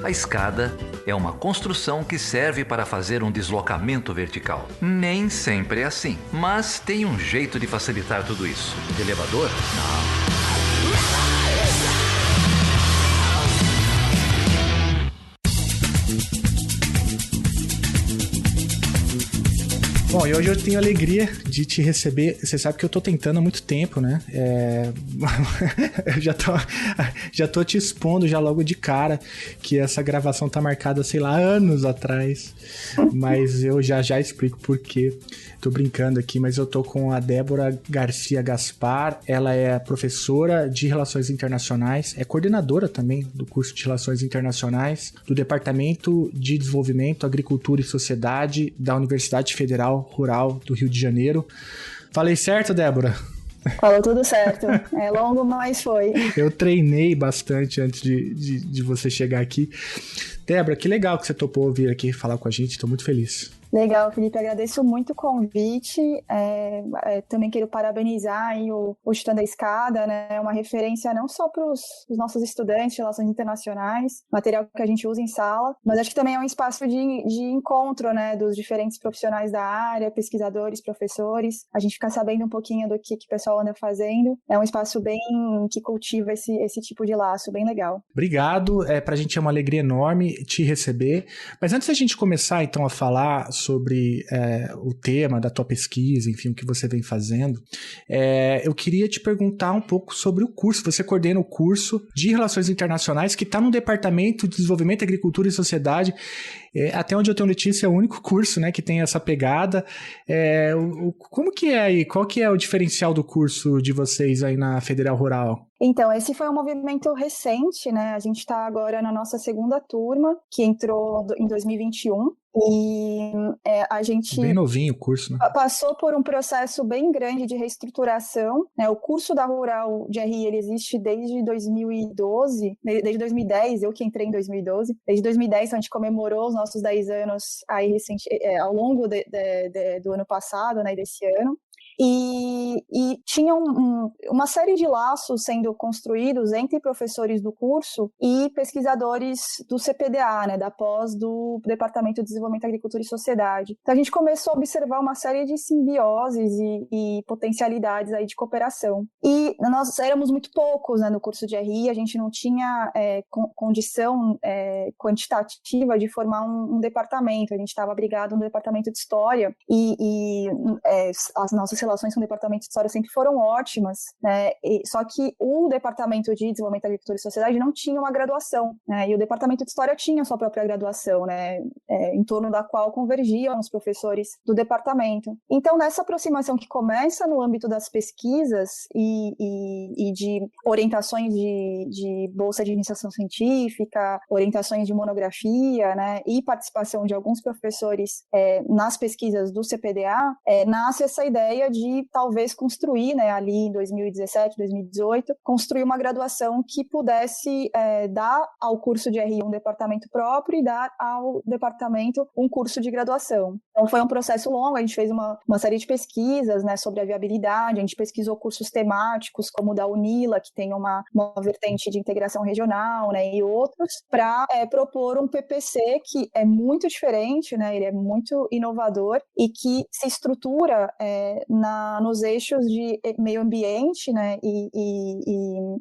A escada é uma construção que serve para fazer um deslocamento vertical. Nem sempre é assim, mas tem um jeito de facilitar tudo isso. Elevador? Não. Bom, e hoje eu tenho a alegria de te receber. Você sabe que eu tô tentando há muito tempo, né? Eu já tô te expondo já logo de cara que essa gravação tá marcada, sei lá, anos atrás. Mas eu já explico por quê. Tô brincando aqui, mas eu tô com a Débora Garcia Gaspar. Ela é professora de Relações Internacionais, é coordenadora também do curso de Relações Internacionais do Departamento de Desenvolvimento, Agricultura e Sociedade da Universidade Federal Rural do Rio de Janeiro. Falei certo, Débora? Falou tudo certo. É longo, mas foi. Eu treinei bastante antes de você chegar aqui. Débora, que legal que você topou vir aqui falar com a gente. Estou muito feliz. Legal, Felipe, agradeço muito o convite, também quero parabenizar aí o Chutando a Escada, né, é uma referência não só para os nossos estudantes de Relações Internacionais, material que a gente usa em sala, mas acho que também é um espaço de encontro, né, dos diferentes profissionais da área, pesquisadores, professores, a gente fica sabendo um pouquinho do que o pessoal anda fazendo, é um espaço bem que cultiva esse tipo de laço, bem legal. Obrigado, pra gente é uma alegria enorme te receber, mas antes da gente começar então a falar sobre o tema da tua pesquisa, enfim, o que você vem fazendo, eu queria te perguntar um pouco sobre o curso. Você coordena o curso de Relações Internacionais que está no Departamento de Desenvolvimento, Agricultura e Sociedade. Até onde eu tenho notícia, é o único curso, né, que tem essa pegada. Como que é aí? Qual que é o diferencial do curso de vocês aí na Federal Rural? Então, esse foi um movimento recente, né? A gente está agora na nossa segunda turma, que entrou em 2021. E a gente... Bem novinho o curso, né? Passou por um processo bem grande de reestruturação, né? O curso da Rural de RI, ele existe desde 2012, desde 2010, eu que entrei em 2012. Desde 2010, a gente comemorou os nossos 10 anos aí ao longo do ano passado, né? Desse ano. E tinha uma série de laços sendo construídos entre professores do curso e pesquisadores do CPDA, né, da pós do Departamento de Desenvolvimento, Agricultura e Sociedade. Então a gente começou a observar uma série de simbioses e potencialidades aí de cooperação. E nós éramos muito poucos, né, no curso de RI, a gente não tinha condição quantitativa de formar um departamento, a gente estava abrigado no Departamento de História e as nossas relações com o Departamento de História sempre foram ótimas, né? Só que o Departamento de Desenvolvimento, Agricultura e Sociedade não tinha uma graduação, né? E o Departamento de História tinha sua própria graduação, né? Em torno da qual convergiam os professores do departamento. Então, nessa aproximação que começa no âmbito das pesquisas e de orientações de bolsa de iniciação científica, orientações de monografia, né? E participação de alguns professores nas pesquisas do CPDA, nasce essa ideia de talvez construir, né, ali em 2017, 2018, construir uma graduação que pudesse dar ao curso de RI um departamento próprio e dar ao departamento um curso de graduação. Então foi um processo longo, a gente fez uma série de pesquisas, né, sobre a viabilidade, a gente pesquisou cursos temáticos como o da UNILA, que tem uma vertente de integração regional, né, e outros, para propor um PPC que é muito diferente, né, ele é muito inovador e que se estrutura nos eixos de meio ambiente, né, e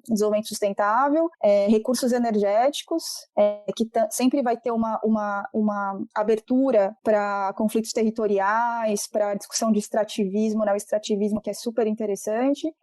desenvolvimento sustentável, recursos energéticos, que sempre vai ter uma abertura para conflitos territoriais, para discussão de extrativismo, né, o extrativismo que é super interessante,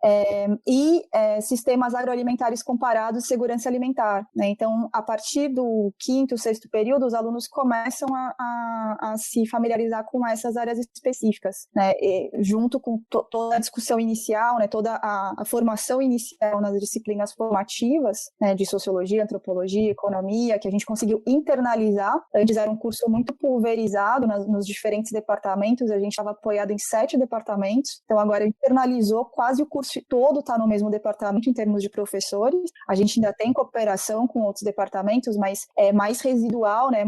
e sistemas agroalimentares comparados e segurança alimentar, né? Então, a partir do quinto, sexto período, os alunos começam a se familiarizar com essas áreas específicas, né? Junto com toda a discussão inicial, né, toda a formação inicial nas disciplinas formativas, né, de sociologia, antropologia, economia, que a gente conseguiu internalizar. Antes era um curso muito pulverizado nos diferentes departamentos, a gente estava apoiado em 7 departamentos, então agora internalizou, quase o curso todo está no mesmo departamento em termos de professores. A gente ainda tem cooperação com outros departamentos, mas é mais residual, né,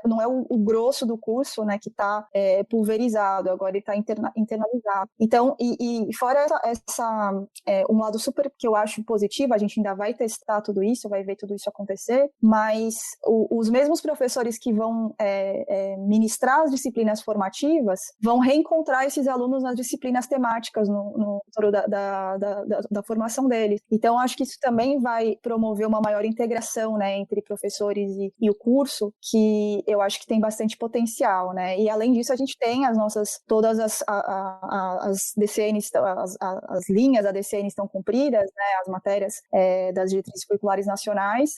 não é o grosso do curso, né, que está pulverizado, agora ele está internalizado. Então, e fora um lado super que eu acho positivo, a gente ainda vai testar tudo isso, vai ver tudo isso acontecer, mas os mesmos professores que vão ministrar as disciplinas formativas vão reencontrar esses alunos nas disciplinas temáticas no futuro da formação deles. Então, acho que isso também vai promover uma maior integração, né, entre professores e o curso, que eu acho que tem bastante potencial, né? E além disso, a gente tem todas as DCNs, as linhas da DCN estão cumpridas, né, as matérias das diretrizes curriculares nacionais,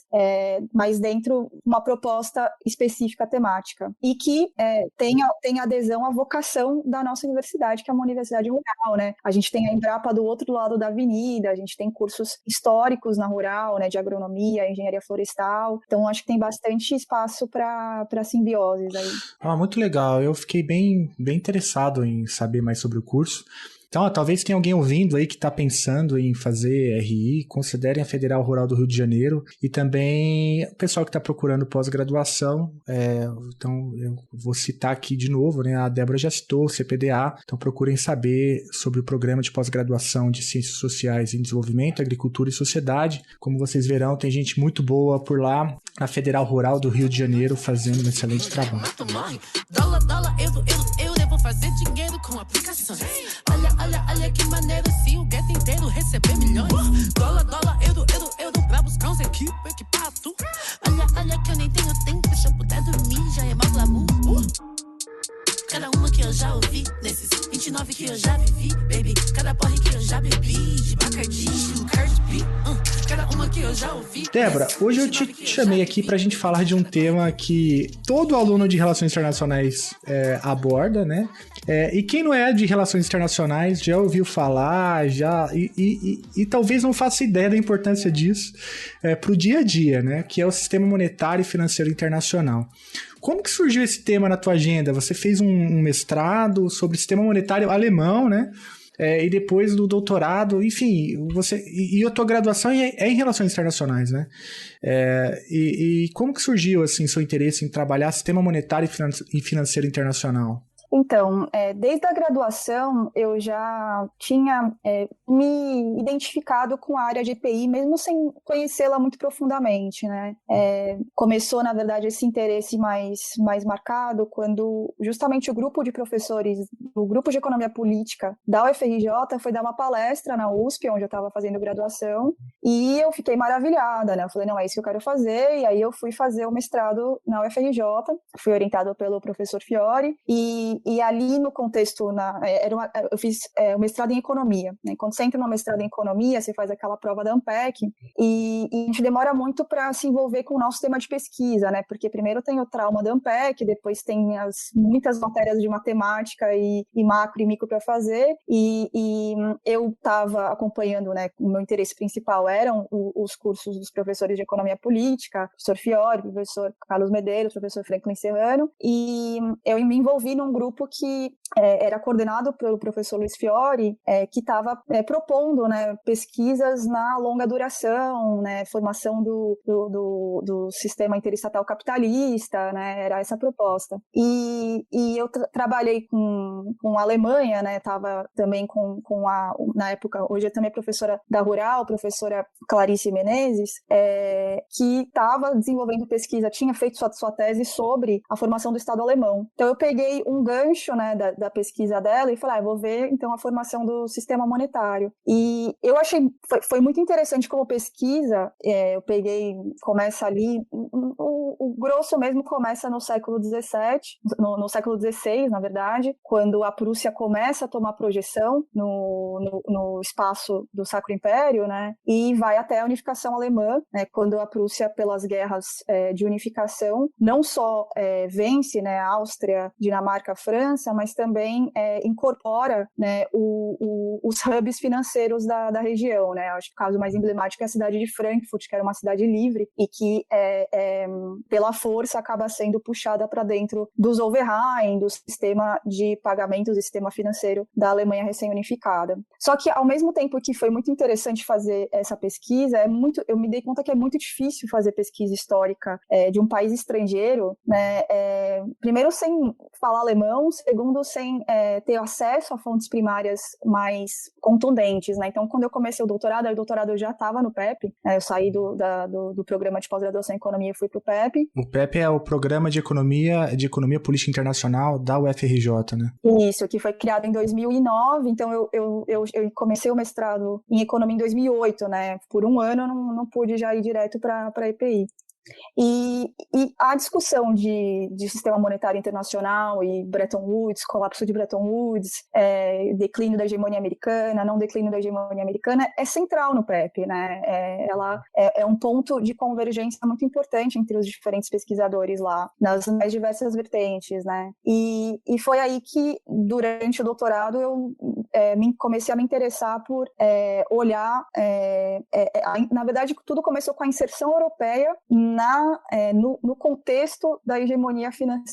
mas dentro de uma proposta específica temática. E que tem adesão à vocação da nossa universidade, que é uma universidade rural, né? A gente tem a Embrapa do outro lado da avenida, a gente tem cursos históricos na rural, né, de agronomia, engenharia florestal. Então, acho que tem bastante espaço para simbioses aí. Muito legal. Eu fiquei bem interessado em saber mais sobre o curso. Então, talvez tenha alguém ouvindo aí que está pensando em fazer RI, considerem a Federal Rural do Rio de Janeiro, e também o pessoal que está procurando pós-graduação. Então, eu vou citar aqui de novo, né? A Débora já citou o CPDA, então procurem saber sobre o programa de pós-graduação de Ciências Sociais em Desenvolvimento, Agricultura e Sociedade. Como vocês verão, tem gente muito boa por lá, na Federal Rural do Rio de Janeiro, fazendo um excelente trabalho. Eu devo fazer dinheiro com aplicações. Olha que maneiro se o gueto inteiro receber milhões. Dólar, euro, pra buscar uns equipado. Olha que eu nem tenho tempo, se eu puder dormir já é mó glamour. Cada uma que eu já ouvi, nesses 29 que eu já vivi, baby. Cada porre que eu já bebi, de Bacardi, Cardi B, cada uma que eu já ouvi. Débora, hoje eu te chamei aqui pra gente falar de um tema que todo aluno de Relações Internacionais aborda, né? E quem não é de Relações Internacionais já ouviu falar, e talvez não faça ideia da importância disso pro dia a dia, né? Que é o Sistema Monetário e Financeiro Internacional. Como que surgiu esse tema na tua agenda? Você fez um mestrado sobre sistema monetário alemão, né? E depois do doutorado, enfim, e a tua graduação é em Relações Internacionais, né? E como que surgiu, assim, seu interesse em trabalhar sistema monetário e financeiro internacional? Então, desde a graduação, eu já tinha me identificado com a área de EPI, mesmo sem conhecê-la muito profundamente, né? Começou, na verdade, esse interesse mais marcado quando justamente o grupo de professores, o grupo de Economia Política da UFRJ foi dar uma palestra na USP, onde eu estava fazendo graduação, e eu fiquei maravilhada, né? Eu falei, não, é isso que eu quero fazer, e aí eu fui fazer o mestrado na UFRJ, fui orientado pelo professor Fiore, e ali no contexto, eu fiz o mestrado em economia, né? Quando você entra no mestrado em economia, você faz aquela prova da ANPEC, e a gente demora muito para se envolver com o nosso tema de pesquisa, né? Porque primeiro tem o trauma da ANPEC, depois tem muitas matérias de matemática e macro e micro para fazer, e eu estava acompanhando, né? O meu interesse principal eram os cursos dos professores de economia política, professor Fiore, professor Carlos Medeiros, professor Franklin Serrano, e eu me envolvi num grupo que era coordenado pelo professor Luiz Fiore, que estava propondo, né, pesquisas na longa duração, né, formação do sistema interestatal capitalista, né, era essa a proposta. E eu trabalhei com a Alemanha, né, estava também na época, hoje eu também professora da Rural, professora Clarice Menezes, que estava desenvolvendo pesquisa, tinha feito sua tese sobre a formação do Estado alemão. Então eu peguei um gancho, né, da pesquisa dela e falei, vou ver então a formação do sistema monetário. E eu achei, foi muito interessante como pesquisa, começa ali, o grosso mesmo começa no século XVII, no século XVI, na verdade, quando a Prússia começa a tomar projeção no espaço do Sacro Império, né, e vai até a unificação alemã, né, quando a Prússia, pelas guerras de unificação, não só vence, né, a Áustria, Dinamarca, França, mas também incorpora, né, os hubs financeiros da região, né? Acho que o caso mais emblemático é a cidade de Frankfurt, que era uma cidade livre e que, pela força, acaba sendo puxada para dentro do Zollverein, do sistema de pagamentos e sistema financeiro da Alemanha recém-unificada. Só que, ao mesmo tempo que foi muito interessante fazer essa pesquisa, eu me dei conta que é muito difícil fazer pesquisa histórica de um país estrangeiro, né? Primeiro, sem falar alemão, não, segundo, sem ter acesso a fontes primárias mais contundentes, né? Então, quando eu comecei o doutorado eu já estava no PEP, eu saí do programa de pós-graduação em Economia e fui para o PEP. O PEP é o Programa de Economia Política Internacional da UFRJ, né? Isso, que foi criado em 2009, então eu comecei o mestrado em Economia em 2008, né? Por um ano eu não pude já ir direto para a EPI. E a discussão de sistema monetário internacional e Bretton Woods, colapso de Bretton Woods, declínio da hegemonia americana, não declínio da hegemonia americana, é central no PEP, né? Ela é um ponto de convergência muito importante entre os diferentes pesquisadores lá, nas mais diversas vertentes, né? E foi aí que, durante o doutorado, eu comecei a me interessar por olhar... na verdade, tudo começou com a inserção europeia no contexto da hegemonia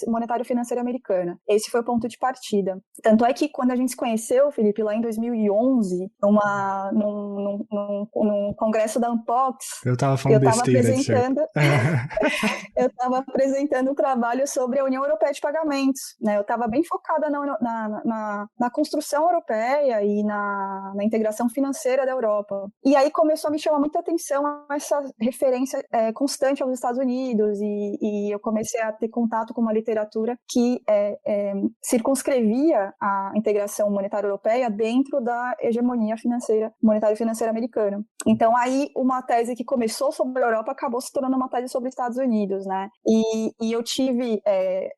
monetário-financeira americana. Esse foi o ponto de partida. Tanto é que quando a gente se conheceu, Felipe, lá em 2011, num congresso da Unpox, eu estava apresentando um trabalho sobre a União Europeia de Pagamentos, né? Eu estava bem focada na construção europeia e na integração financeira da Europa. E aí começou a me chamar muita atenção essa referência constante aos Estados Unidos, e eu comecei a ter contato com uma literatura que circunscrevia a integração monetária europeia dentro da hegemonia monetária e financeira americana. Então, aí, uma tese que começou sobre a Europa acabou se tornando uma tese sobre os Estados Unidos, né? E eu tive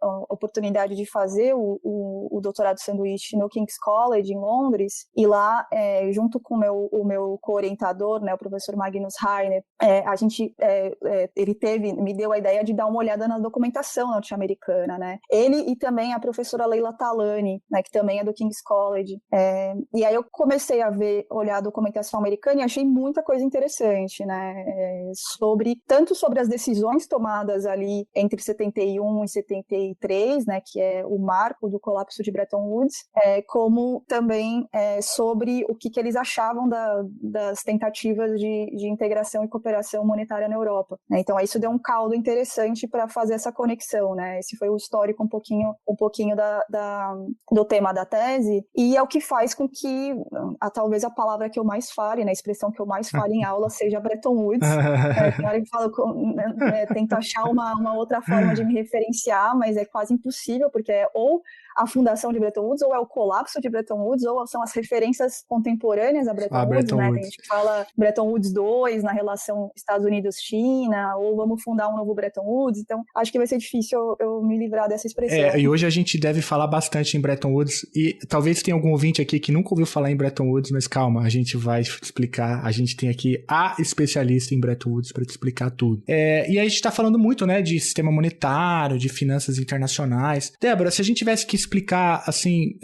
a oportunidade de fazer o doutorado sanduíche no King's College, em Londres, e lá, junto com o meu co-orientador, né, o professor Magnus Heiner, ele me deu a ideia de dar uma olhada na documentação norte-americana, né? Ele e também a professora Leila Talani, né, que também é do King's College. E aí eu comecei a olhar a documentação americana e achei muita coisa interessante, né? Tanto sobre as decisões tomadas ali entre 71 e 73, né, que é o marco do colapso de Bretton Woods, como também sobre o que eles achavam das tentativas de integração e cooperação monetária na Europa, né? Então, isso deu um caldo interessante para fazer essa conexão, né? Esse foi o histórico um pouquinho do tema da tese, e é o que faz com que talvez a palavra que eu mais fale, né, a expressão que eu mais fale em aula seja Bretton Woods. Tem hora que falo, tento achar uma outra forma de me referenciar, mas é quase impossível, porque é ou a fundação de Bretton Woods, ou é o colapso de Bretton Woods, ou são as referências contemporâneas a Bretton Woods, né? A gente fala Bretton Woods 2 na relação Estados Unidos-China, ou vamos fundar um novo Bretton Woods. Então, acho que vai ser difícil eu me livrar dessa expressão. E hoje a gente deve falar bastante em Bretton Woods, e talvez tenha algum ouvinte aqui que nunca ouviu falar em Bretton Woods, mas calma, a gente vai explicar. A gente tem aqui a especialista em Bretton Woods para te explicar tudo. E a gente está falando muito, né, de sistema monetário, de finanças internacionais. Débora, se a gente tivesse que explicar, assim,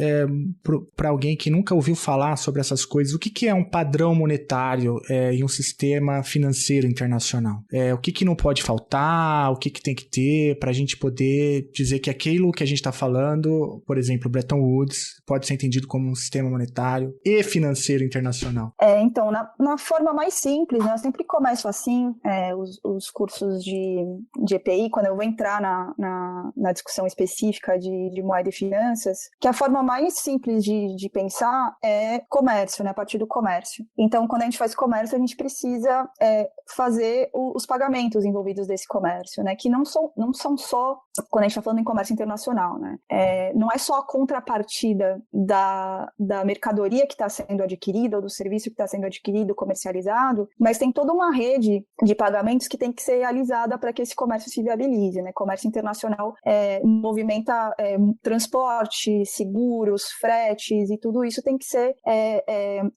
para alguém que nunca ouviu falar sobre essas coisas, o que é um padrão monetário em um sistema financeiro internacional? O que não pode faltar, o que tem que ter para a gente poder dizer que aquilo que a gente está falando, por exemplo, Bretton Woods, pode ser entendido como um sistema monetário e financeiro internacional? Então, na forma mais simples, né, eu sempre começo assim, os cursos de EPI, quando eu vou entrar na discussão específica de moeda e finanças, que a forma mais simples de pensar é comércio, né, a partir do comércio. Então, quando a gente faz comércio, a gente precisa fazer os pagamentos envolvidos desse comércio, né, que não são só, quando a gente está falando em comércio internacional, né, não é só a contrapartida da mercadoria que está sendo adquirida ou do serviço que está sendo adquirido, comercializado, mas tem toda uma rede de pagamentos que tem que ser realizada para que esse comércio se viabilize, né? Comércio internacional movimenta transporte, seguros, fretes, e tudo isso tem que ser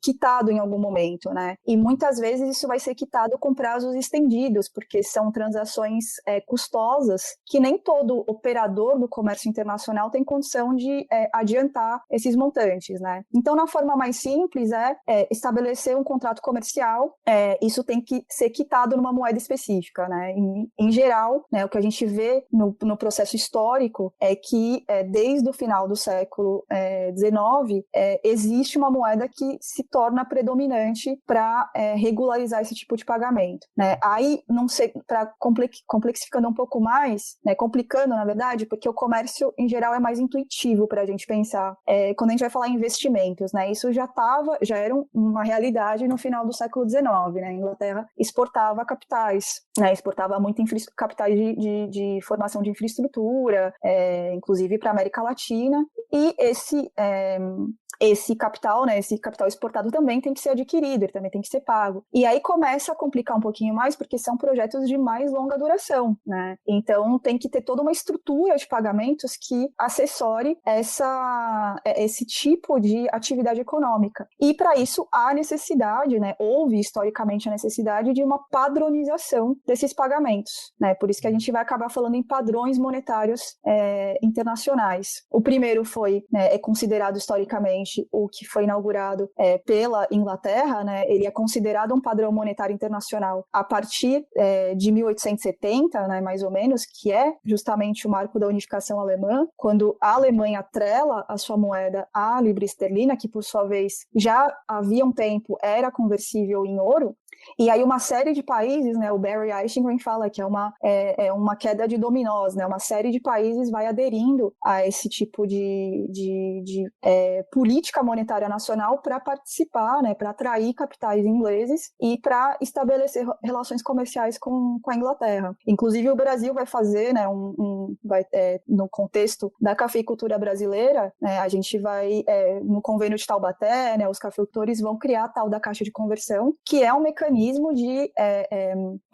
quitado em algum momento, né? E muitas vezes isso vai ser quitado com prazos estendidos, porque são transações custosas que nem todo operador do comércio internacional tem condição de adiantar esses montantes, né? Então, na forma mais simples estabelecer um contrato comercial, isso tem que ser quitado numa moeda específica, né? Em geral, né, o que a gente vê no processo histórico é que desde o final do século XIX existe uma moeda que se torna predominante para regularizar esse tipo de pagamento, né? Aí, para complexificando um pouco mais, né, complicando, na verdade, porque o comércio, em geral, é mais intuitivo para a gente pensar. Quando a gente vai falar em investimentos, né, isso já era uma realidade no final do século XIX, né, a Inglaterra exportava capitais, né, exportava muito capitais de formação de infraestrutura, inclusive para a América Latina, e esse capital, né, esse capital exportado também tem que ser adquirido, ele também tem que ser pago. E aí começa a complicar um pouquinho mais, porque são projetos de mais longa duração, né? Então tem que ter toda uma estrutura de pagamentos que assessore esse tipo de atividade econômica. E para isso há necessidade, né, houve historicamente a necessidade de uma padronização desses pagamentos, né? Por isso que a gente vai acabar falando em padrões monetários internacionais. O primeiro é considerado historicamente o que foi inaugurado pela Inglaterra, né, ele é considerado um padrão monetário internacional a partir de 1870, né, mais ou menos, que é justamente o marco da unificação alemã, quando a Alemanha atrela a sua moeda à libra esterlina, que por sua vez já havia um tempo era conversível em ouro. E aí uma série de países, né, o Barry Eichengreen fala que é uma queda de dominós, né, uma série de países vai aderindo a esse tipo de política monetária nacional para participar, né, para atrair capitais ingleses e para estabelecer relações comerciais com a Inglaterra. Inclusive o Brasil vai fazer, né, no contexto da cafeicultura brasileira, né, a gente vai, no convênio de Taubaté, né, os cafeicultores vão criar a tal da Caixa de Conversão, que é um mecanismo de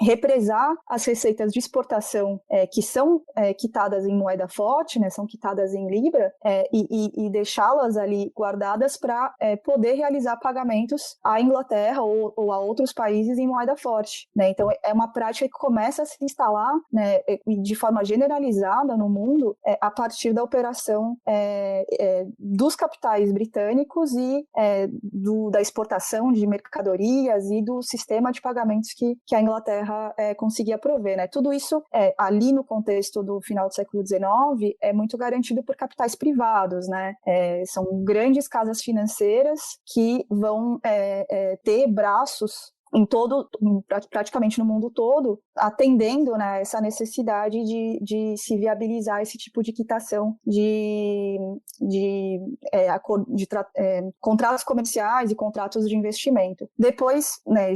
represar as receitas de exportação que são quitadas em moeda forte, né, são quitadas em libra, e deixá-las ali guardadas para poder realizar pagamentos à Inglaterra ou a outros países em moeda forte, né? Então é uma prática que começa a se instalar, né, de forma generalizada no mundo a partir da operação dos capitais britânicos e da exportação de mercadorias e do sistema de pagamentos que a Inglaterra conseguia prover, né? Tudo isso ali no contexto do final do século XIX é muito garantido por capitais privados, né? São grandes casas financeiras que vão ter braços praticamente no mundo todo, atendendo, né, essa necessidade de se viabilizar esse tipo de quitação de contratos comerciais e contratos de investimento. Depois, né,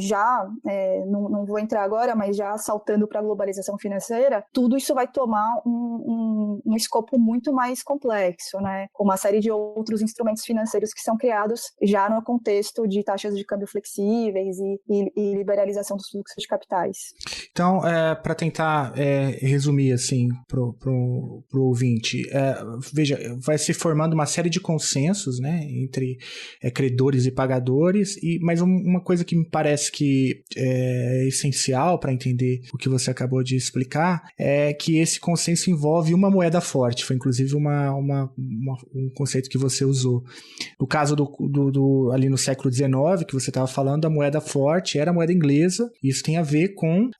não vou entrar agora, mas já saltando para a globalização financeira, tudo isso vai tomar um escopo muito mais complexo, né, com uma série de outros instrumentos financeiros que são criados já no contexto de taxas de câmbio flexíveis e liberalização dos fluxos de capitais. Então, para tentar resumir assim pro ouvinte, veja, vai se formando uma série de consensos, né, entre credores e pagadores, mas uma coisa que me parece que é essencial para entender o que você acabou de explicar é que esse consenso envolve uma moeda forte. Foi inclusive um conceito que você usou. No caso ali no século XIX, que você estava falando, a moeda forte era a moeda inglesa. Isso tem a ver com,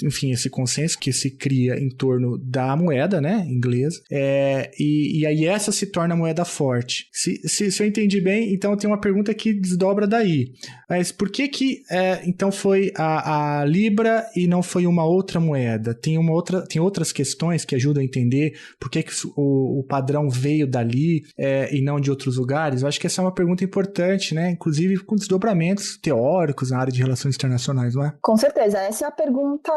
enfim, esse consenso que se cria em torno da moeda, né, inglesa, e aí essa se torna a moeda forte. Se eu entendi bem, então tem uma pergunta que desdobra daí. Mas por que então foi a Libra e não foi uma outra moeda? Tem outras questões que ajudam a entender por que o padrão veio dali e não de outros lugares? Eu acho que essa é uma pergunta importante, né? Inclusive com desdobramentos teóricos na área de relações internacionais, não é? Com certeza. Essa é a pergunta,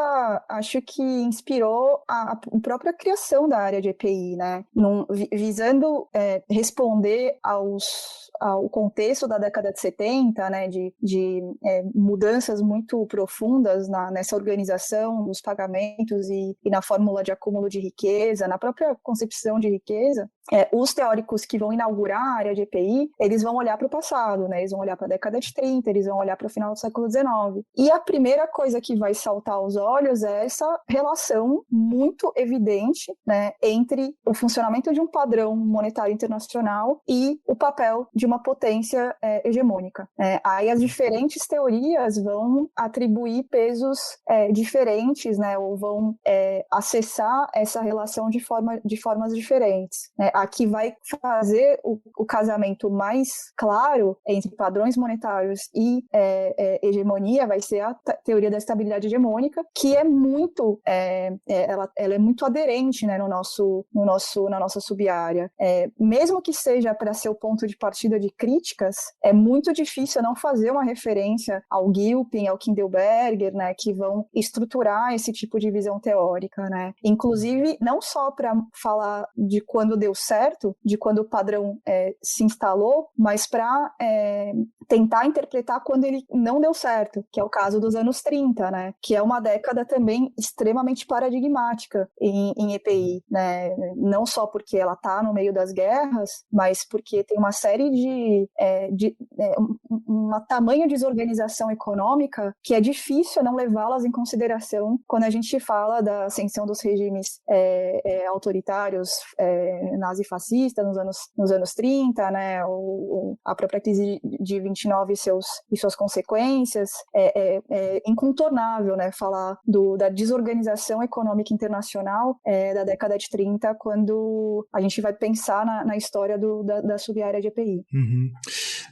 acho que inspirou a própria criação da área de EPI, né? Visando responder ao contexto da década de 70, né, de mudanças muito profundas nessa organização dos pagamentos e na fórmula de acúmulo de riqueza, na própria concepção de riqueza, os teóricos que vão inaugurar a área de EPI, eles vão olhar para o passado, né? Eles vão olhar para a década de 30, eles vão olhar para o final do século XIX. E a primeira coisa que vai saltar aos olhos é essa relação muito evidente, né, entre o funcionamento de um padrão monetário internacional e o papel de uma potência hegemônica. Aí as diferentes teorias vão atribuir pesos diferentes, né, ou vão acessar essa relação de formas diferentes, né? a que vai fazer o casamento mais claro entre padrões monetários e hegemonia vai ser a teoria da estabilidade hegemônica, que é muito, ela é muito aderente, né, na nossa sub-área. Mesmo que seja para ser o ponto de partida de críticas, é muito difícil não fazer uma referência ao Gilpin, ao Kindleberger, né, que vão estruturar esse tipo de visão teórica, né? Inclusive, não só para falar de quando deu certo, de quando o padrão se instalou, mas para tentar interpretar quando ele não deu certo, que é o caso dos anos 30, né? Que é uma década também extremamente paradigmática em EPI, né? Não só porque ela está no meio das guerras, mas porque tem uma série uma tamanha desorganização econômica que é difícil não levá-las em consideração quando a gente fala da ascensão dos regimes autoritários nazifascistas nos anos 30, né? A própria crise de 29 e suas consequências. É incontornável, né? Falar da desorganização econômica internacional da década de 30, quando a gente vai pensar na história da sub-área de EPI. Uhum.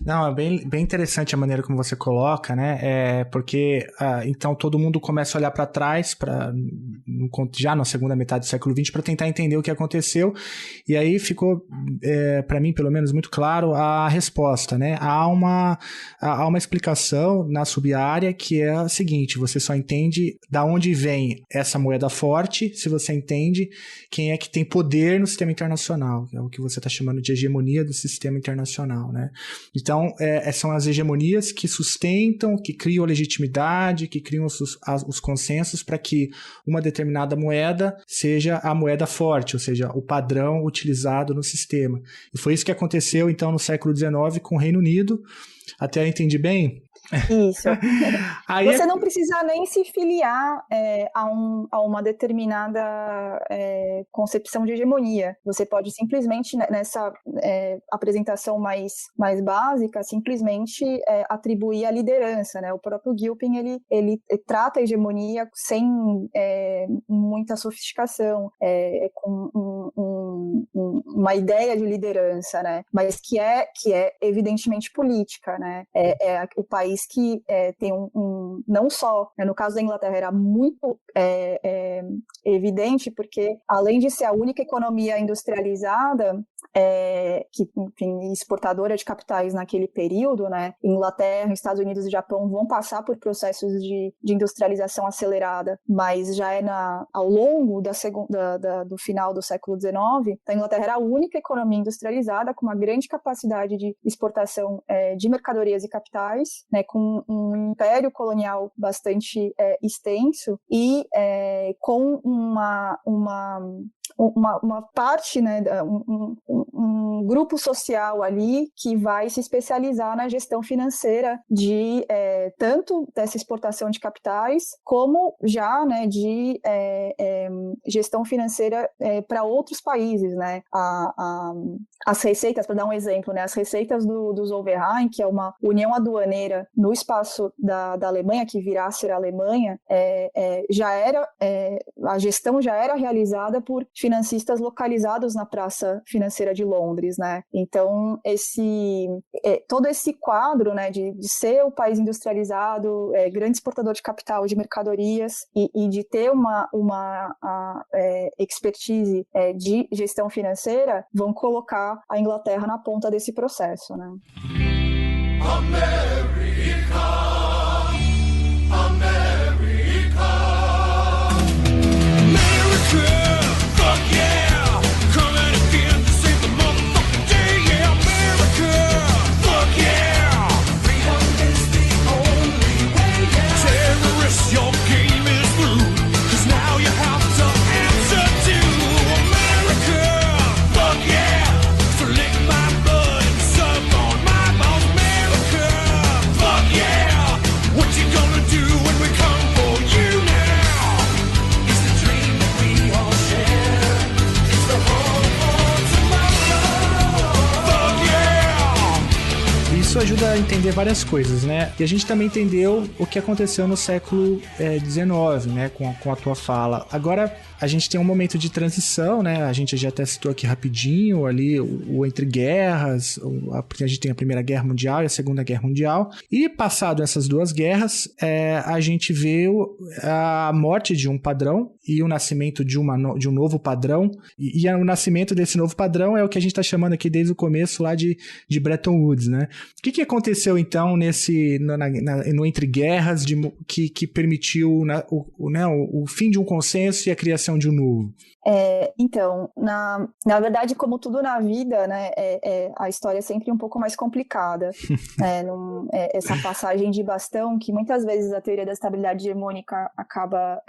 Não, é bem interessante a maneira como você coloca, né? Porque então todo mundo começa a olhar para trás, já na segunda metade do século XX, para tentar entender o que aconteceu, e aí ficou, para mim, pelo menos, muito claro a resposta, né? Há uma explicação na sub-área que é a seguinte: você só entende da onde vem essa moeda forte se você entende quem é que tem poder no sistema internacional, que é o que você está chamando de hegemonia do sistema internacional, né? Então, são as hegemonias que sustentam, que criam legitimidade, que criam os consensos para que uma determinada moeda seja a moeda forte, ou seja, o padrão utilizado no sistema. E foi isso que aconteceu, então, no século XIX com o Reino Unido. Até eu entendi bem? Isso. Você não precisa nem se filiar a uma determinada concepção de hegemonia. Você pode simplesmente, nessa apresentação mais básica, simplesmente atribuir a liderança, né? O próprio Gilpin, ele trata a hegemonia sem muita sofisticação, com uma ideia de liderança, né? Mas que é evidentemente política, né? O país que tem não só, né, no caso da Inglaterra era muito evidente, porque além de ser a única economia industrializada, que, enfim, exportadora de capitais naquele período, né, Inglaterra, Estados Unidos e Japão vão passar por processos de industrialização acelerada, mas já ao longo do final do século XIX, a Inglaterra era a única economia industrializada com uma grande capacidade de exportação de mercadorias e capitais, né, com um império colonial bastante extenso e com uma parte, né, um grupo social ali que vai se especializar na gestão financeira de tanto dessa exportação de capitais como já, né, de gestão financeira para outros países, né? As receitas, para dar um exemplo, né, as receitas do Zollverein, que é uma união aduaneira no espaço da Alemanha, que virá a ser a Alemanha, a gestão já era realizada por financistas localizados na Praça Financeira de Londres, né? Então, todo esse quadro, né, de ser o país industrializado, grande exportador de capital, de mercadorias, e de ter uma expertise de gestão financeira, vão colocar a Inglaterra na ponta desse processo, né? Isso ajuda ajuda a entender várias coisas, né? E a gente também entendeu o que aconteceu no século XIX, né? Com a tua fala. Agora, a gente tem um momento de transição, né? A gente já até citou aqui rapidinho ali o entre guerras, porque a gente tem a Primeira Guerra Mundial e a Segunda Guerra Mundial. E passado essas duas guerras, a gente vê a morte de um padrão e o nascimento de um novo padrão. E o nascimento desse novo padrão é o que a gente está chamando aqui desde o começo lá de Bretton Woods, né? O que aconteceu então no entre guerras que permitiu o fim de um consenso e a criação de um novo? Então, na verdade, como tudo na vida, né, a história é sempre um pouco mais complicada. Essa passagem de bastão, que muitas vezes a teoria da estabilidade hegemônica acaba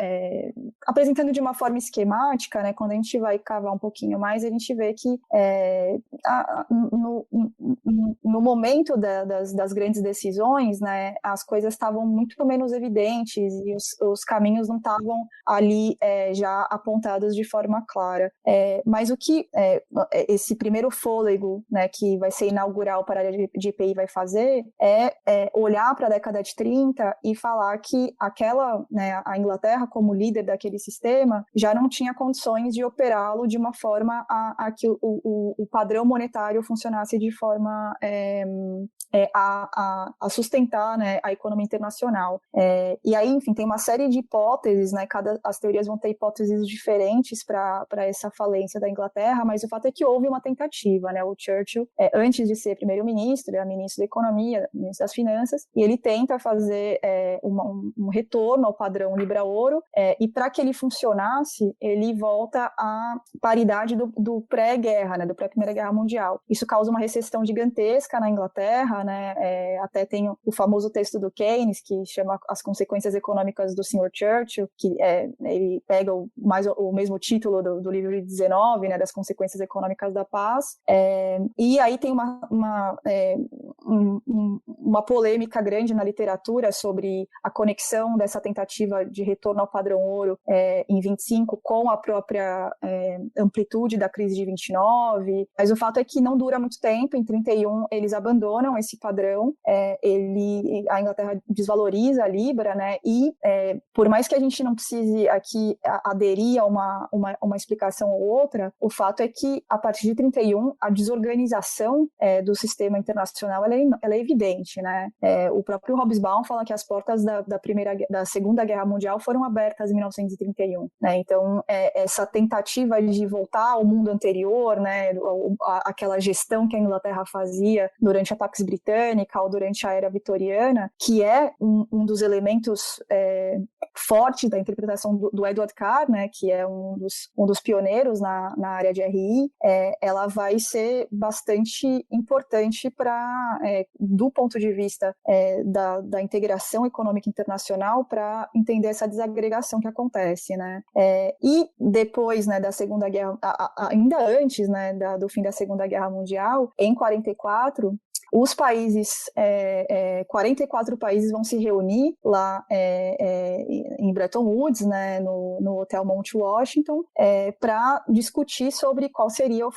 apresentando de uma forma esquemática, né, quando a gente vai cavar um pouquinho mais, a gente vê que no momento das grandes decisões, né, as coisas estavam muito menos evidentes e os caminhos não estavam ali já apontados de forma clara. Mas o que esse primeiro fôlego, né, que vai ser inaugural para a área de IPI vai fazer é olhar para a década de 30 e falar que a Inglaterra, como líder daquele sistema, já não tinha condições de operá-lo de uma forma a que o padrão monetário funcionasse de forma a sustentar, né, a economia internacional. E aí, enfim, tem uma série de hipóteses, né, as teorias vão ter hipóteses diferentes para essa falência da Inglaterra, mas o fato é que houve uma tentativa, né, o Churchill, antes de ser primeiro-ministro, era ministro da Economia, ministro das Finanças, e ele tenta fazer um retorno ao padrão Libra-Ouro, e para que ele funcionasse, ele volta à paridade do pré-guerra, né, do pré-Primeira Guerra Mundial. Isso causa uma recessão gigantesca na Inglaterra, né, até tem o famoso texto do Keynes, que chama As Consequências Econômicas do Sr. Churchill, que ele pega o mesmo título do livro de 19, né, das Consequências Econômicas da Paz, e aí tem uma polêmica grande na literatura sobre a conexão dessa tentativa de retorno ao padrão ouro em 25 com a própria amplitude da crise de 29, mas o fato é que não dura muito tempo. Em 31 eles abandonam esse padrão, a Inglaterra desvaloriza a Libra, né, e por mais que a gente não precise aqui aderir a uma explicação ou outra, o fato é que a partir de 31 a desorganização do sistema internacional ela é evidente, né? O próprio Hobsbawm fala que as portas da Segunda Guerra Mundial foram abertas em 1931, né? Então essa tentativa de voltar ao mundo anterior, né, aquela gestão que a Inglaterra fazia durante a Pax Britânica ou durante a Era Vitoriana, que é um dos elementos fortes da interpretação do Edward Carr, né, que é um dos pioneiros na área de RI, ela vai ser bastante importante do ponto de vista da integração econômica internacional, para entender essa desagregação que acontece, né? E depois, né, da Segunda Guerra, ainda antes, né, do fim da Segunda Guerra Mundial, em 44, os países, 44 países vão se reunir lá em Bretton Woods, né, no Hotel Mount Washington, para discutir sobre qual seriam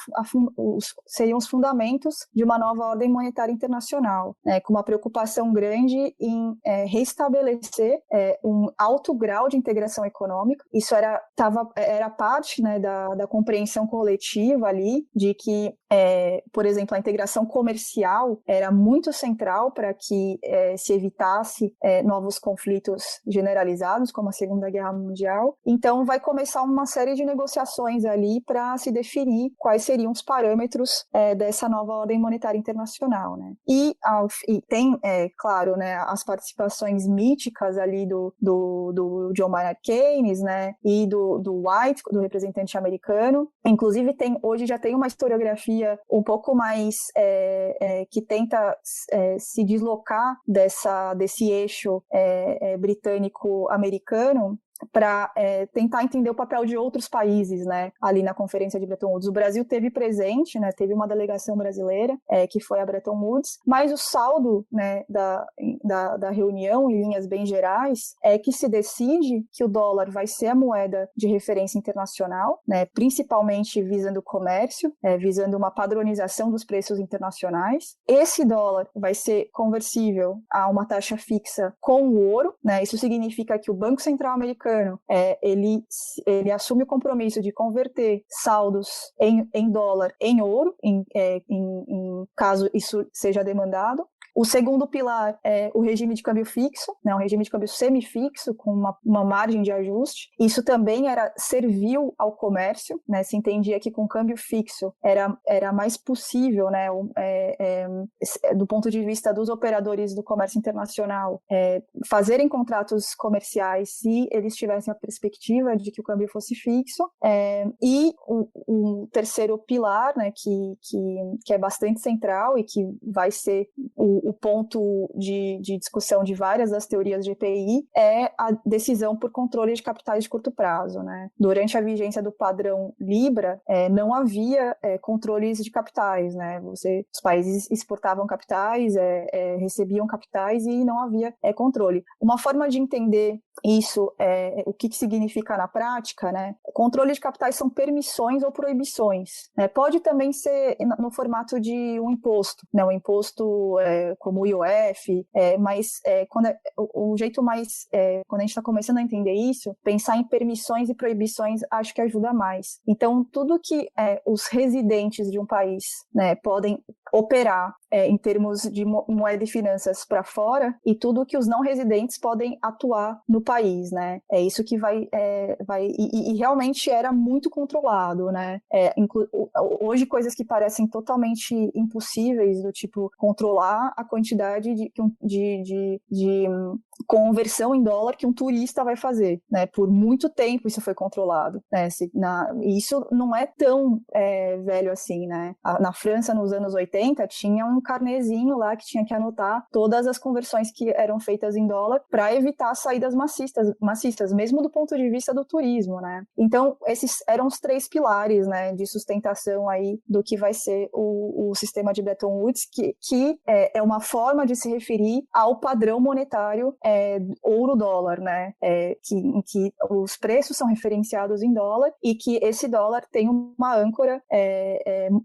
os fundamentos de uma nova ordem monetária internacional, né, com uma preocupação grande em restabelecer um alto grau de integração econômica. Isso era parte, né, da compreensão coletiva ali, de que, por exemplo, a integração comercial era muito central para que se evitasse novos conflitos generalizados, como a Segunda Guerra Mundial. Então, vai começar uma série de negociações ali para se definir quais seriam os parâmetros dessa nova ordem monetária internacional, né? E tem, claro, né, as participações míticas ali do John Maynard Keynes, né, e do White, do representante americano. Inclusive, hoje já tem uma historiografia um pouco mais que tenta se deslocar desse eixo britânico-americano, para tentar entender o papel de outros países, né, ali na Conferência de Bretton Woods. O Brasil teve presente, né, teve uma delegação brasileira, que foi a Bretton Woods, mas o saldo, né, da reunião, em linhas bem gerais, é que se decide que o dólar vai ser a moeda de referência internacional, né, principalmente visando o comércio, visando uma padronização dos preços internacionais. Esse dólar vai ser conversível a uma taxa fixa com o ouro, né, isso significa que o Banco Central americano, ele assume o compromisso de converter saldos em dólar em ouro, em caso isso seja demandado. O segundo pilar é o regime de câmbio fixo, né, um regime de câmbio semifixo com uma margem de ajuste. Isso também servil ao comércio, né, se entendia que com câmbio fixo era mais possível, né, do ponto de vista dos operadores do comércio internacional, fazerem contratos comerciais se eles tivessem a perspectiva de que o câmbio fosse fixo. E o terceiro pilar, né, que é bastante central e que vai ser o ponto de discussão de várias das teorias de EPI é a decisão por controle de capitais de curto prazo, né? Durante a vigência do padrão Libra, não havia controles de capitais, né? Os países exportavam capitais, recebiam capitais e não havia controle. Uma forma de entender isso, o que significa na prática, né? Controle de capitais são permissões ou proibições, né? Pode também ser no formato de um imposto, né? Um imposto como o IOF, mas o jeito mais, quando a gente está começando a entender isso, pensar em permissões e proibições acho que ajuda mais. Então, tudo que os residentes de um país, né, podem operar em termos de moeda e finanças para fora, e tudo que os não residentes podem atuar no país, né? É isso que vai e realmente era muito controlado, né? Hoje coisas que parecem totalmente impossíveis, do tipo controlar a quantidade de conversão em dólar que um turista vai fazer, né? Por muito tempo isso foi controlado, né? Isso não é tão velho assim, né? Na França, nos anos 80, tinha um carnezinho lá que tinha que anotar todas as conversões que eram feitas em dólar para evitar saídas macistas, mesmo do ponto de vista do turismo, né? Então, esses eram os 3 pilares, né, de sustentação aí do que vai ser o sistema de Bretton Woods, que é uma forma de se referir ao padrão monetário ouro-dólar, né? Em que os preços são referenciados em dólar e que esse dólar tem uma âncora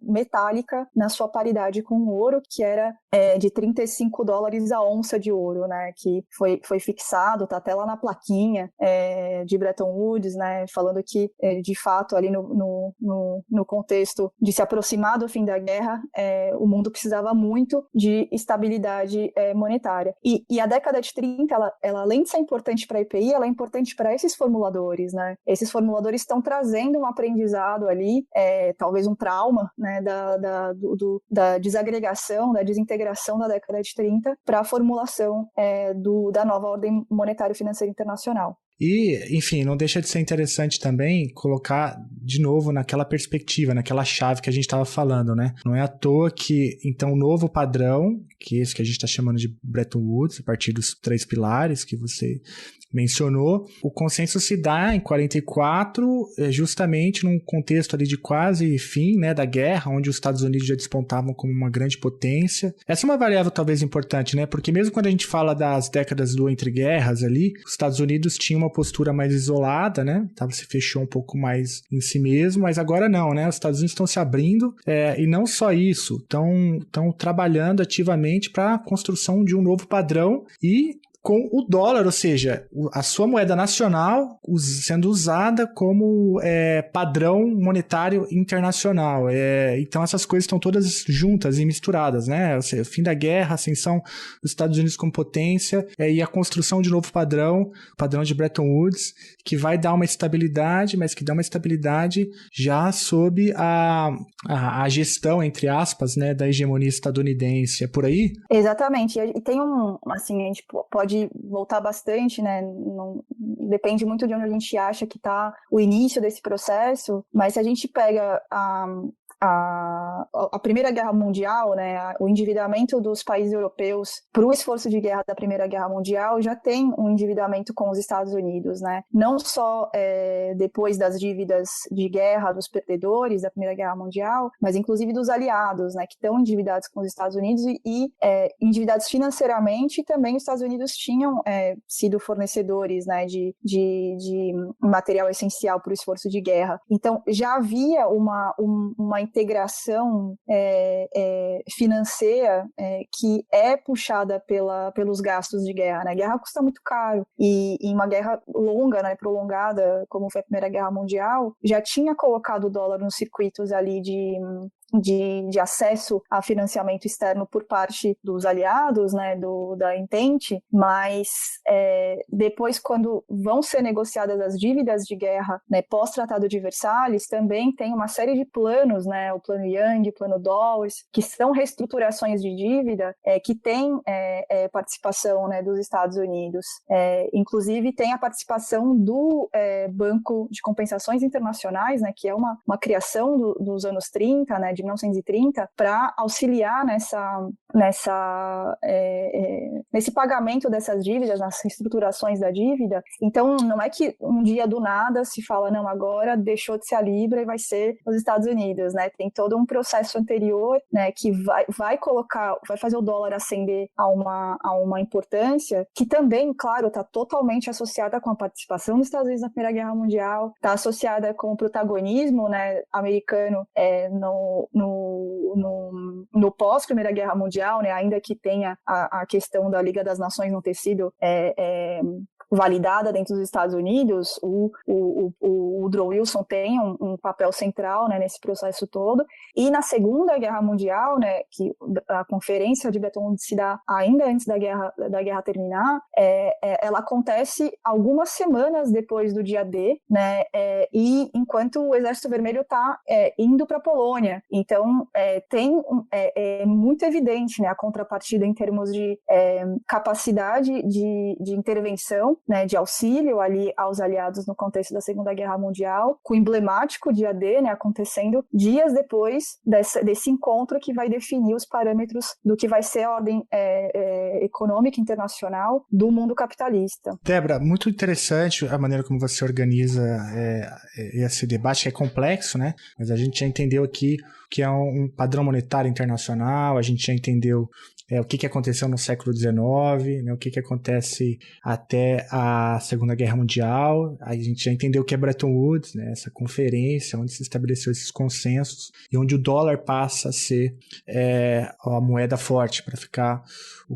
metálica na sua paridade com o ouro, que era de $35 a onça de ouro, né? Que foi fixado, tá até lá na plaquinha de Bretton Woods, né? Falando que, de fato, ali no contexto de se aproximar do fim da guerra, o mundo precisava muito de estabilidade monetária. E a década de 30, ela além de ser importante para a EPI, ela é importante para esses formuladores, né? Esses formuladores estão trazendo um aprendizado ali, talvez um trauma, né, da desagregação, da desintegração da década de 30 para a formulação da nova ordem monetária e financeira internacional. E, enfim, não deixa de ser interessante também colocar de novo naquela perspectiva, naquela chave que a gente estava falando, né? Não é à toa que, então, o novo padrão, que é esse que a gente está chamando de Bretton Woods, a partir dos 3 pilares que você mencionou, o consenso se dá em 44, justamente num contexto ali de quase fim, né, da guerra, onde os Estados Unidos já despontavam como uma grande potência. Essa é uma variável talvez importante, né, porque mesmo quando a gente fala das décadas do entre guerras ali, os Estados Unidos tinham uma postura mais isolada, né, se fechou um pouco mais em si mesmo, mas agora não, né, os Estados Unidos estão se abrindo, e não só isso, estão trabalhando ativamente para a construção de um novo padrão e com o dólar, ou seja, a sua moeda nacional sendo usada como padrão monetário internacional. Então essas coisas estão todas juntas e misturadas, né? Ou seja, o fim da guerra, a ascensão dos Estados Unidos como potência e a construção de novo padrão, o padrão de Bretton Woods, que vai dar uma estabilidade, mas que dá uma estabilidade já sob a gestão, entre aspas, né, da hegemonia estadunidense. É por aí? Exatamente. E tem assim, a gente pode voltar bastante, né? Depende muito de onde a gente acha que está o início desse processo, mas se a gente pega a Primeira Guerra Mundial, né, o endividamento dos países europeus para o esforço de guerra da Primeira Guerra Mundial já tem um endividamento com os Estados Unidos, né? Não só depois das dívidas de guerra dos perdedores da Primeira Guerra Mundial, mas inclusive dos aliados, né, que estão endividados com os Estados Unidos e endividados financeiramente. E também os Estados Unidos tinham sido fornecedores, né, de material essencial para o esforço de guerra. Então, já havia uma integração financeira que é puxada pelos gastos de guerra, né? A guerra custa muito caro e uma guerra longa, né, prolongada, como foi a Primeira Guerra Mundial, já tinha colocado o dólar nos circuitos ali de acesso a financiamento externo por parte dos aliados, né, da Entente, mas depois, quando vão ser negociadas as dívidas de guerra, né, pós-Tratado de Versalhes, também tem uma série de planos, né, o Plano Young, o Plano Dawes, que são reestruturações de dívida que tem participação, né, dos Estados Unidos. Inclusive, tem a participação do Banco de Compensações Internacionais, né, que é uma criação dos anos 30, né, de 1930, para auxiliar nesse pagamento dessas dívidas, nas reestruturações da dívida. Então, não é que um dia do nada se fala, não, agora deixou de ser a Libra e vai ser os Estados Unidos, né? Tem todo um processo anterior, né, que vai fazer o dólar ascender a uma importância que também, claro, está totalmente associada com a participação dos Estados Unidos na Primeira Guerra Mundial, está associada com o protagonismo, né, americano no pós-Primeira Guerra Mundial, né, ainda que tenha a questão da Liga das Nações não ter sido validada dentro dos Estados Unidos, o Woodrow Wilson tem um papel central, né, nesse processo todo. E na Segunda Guerra Mundial, né, que a Conferência de Bretton Woods se dá ainda antes da guerra terminar, ela acontece algumas semanas depois do dia D, né, e enquanto o Exército Vermelho está indo para a Polônia. Então, é muito evidente, né, a contrapartida em termos de capacidade de intervenção, né, de auxílio ali aos aliados no contexto da Segunda Guerra Mundial, com o emblemático dia D, né, acontecendo dias depois desse encontro que vai definir os parâmetros do que vai ser a ordem econômica internacional do mundo capitalista. Débora, muito interessante a maneira como você organiza esse debate, que é complexo, né? Mas a gente já entendeu aqui que é um padrão monetário internacional, a gente já entendeu o que aconteceu no século XIX, né, o que acontece até a Segunda Guerra Mundial. A gente já entendeu o que é Bretton Woods, né, essa conferência onde se estabeleceu esses consensos e onde o dólar passa a ser a moeda forte, para ficar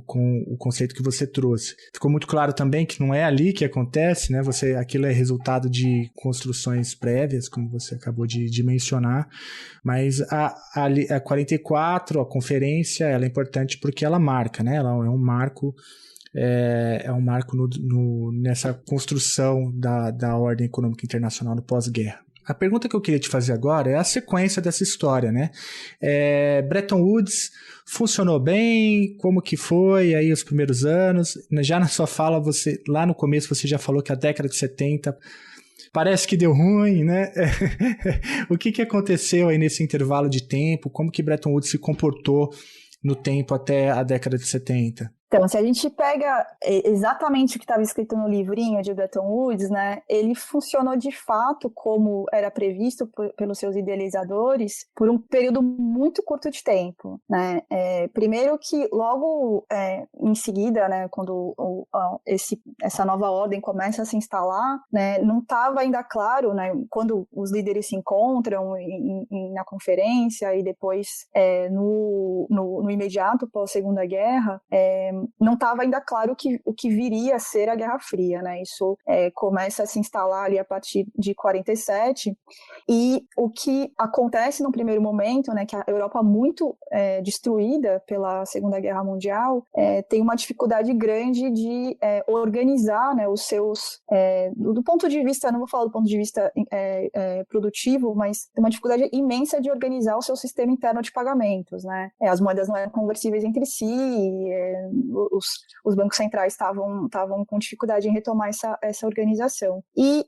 com o conceito que você trouxe. Ficou muito claro também que não é ali que acontece, né, aquilo é resultado de construções prévias, como você acabou de mencionar, mas a 44, a conferência, ela é importante porque ela marca, né? Ela é um marco, nessa construção da ordem econômica internacional no pós-guerra. A pergunta que eu queria te fazer agora é a sequência dessa história, né? Bretton Woods funcionou bem? Como que foi aí os primeiros anos? Já na sua fala, lá no começo, você já falou que a década de 70 parece que deu ruim, né? O que aconteceu aí nesse intervalo de tempo? Como que Bretton Woods se comportou no tempo até a década de 70? Então, se a gente pega exatamente o que estava escrito no livrinho de Bretton Woods, né, ele funcionou de fato como era previsto pelos seus idealizadores por um período muito curto de tempo, né? Primeiro que logo em seguida, né, quando essa nova ordem começa a se instalar, né, não estava ainda claro, né, quando os líderes se encontram na conferência e depois no imediato pós-Segunda Guerra, não estava ainda claro o que viria a ser a Guerra Fria, né? Isso começa a se instalar ali a partir de 47, e o que acontece no primeiro momento, né, que a Europa muito destruída pela Segunda Guerra Mundial, tem uma dificuldade grande de organizar, né, os seus, do ponto de vista, não vou falar do ponto de vista produtivo, mas tem uma dificuldade imensa de organizar o seu sistema interno de pagamentos, né? As moedas não eram conversíveis entre si, os bancos centrais estavam com dificuldade em retomar essa organização. E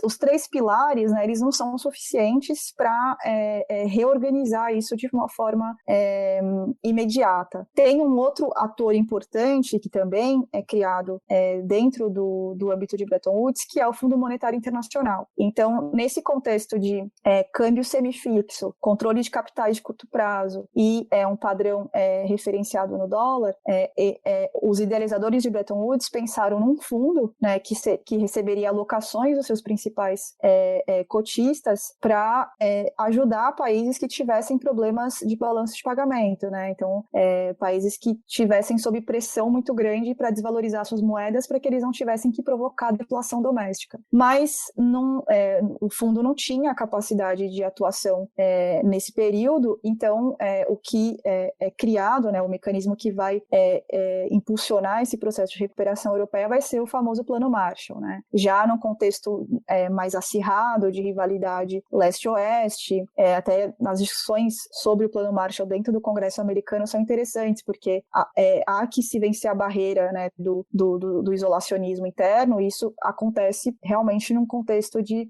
os 3 pilares, né, eles não são suficientes para reorganizar isso de uma forma imediata. Tem um outro ator importante que também é criado dentro do âmbito de Bretton Woods, que é o Fundo Monetário Internacional. Então, nesse contexto de câmbio semifixo, controle de capitais de curto prazo e um padrão referenciado no dólar, os idealizadores de Bretton Woods pensaram num fundo, né, que receberia alocações dos seus principais cotistas para ajudar países que tivessem problemas de balanço de pagamento, né? Então, países que tivessem sob pressão muito grande para desvalorizar suas moedas, para que eles não tivessem que provocar deflação doméstica. Mas o fundo não tinha a capacidade de atuação nesse período, então o que é criado, né, o mecanismo que vai impulsionar esse processo de recuperação europeia vai ser o famoso Plano Marshall, né? Já num contexto mais acirrado de rivalidade leste-oeste, até nas discussões sobre o Plano Marshall dentro do Congresso americano são interessantes, porque há que se vencer a barreira, né, do isolacionismo interno, e isso acontece realmente num contexto de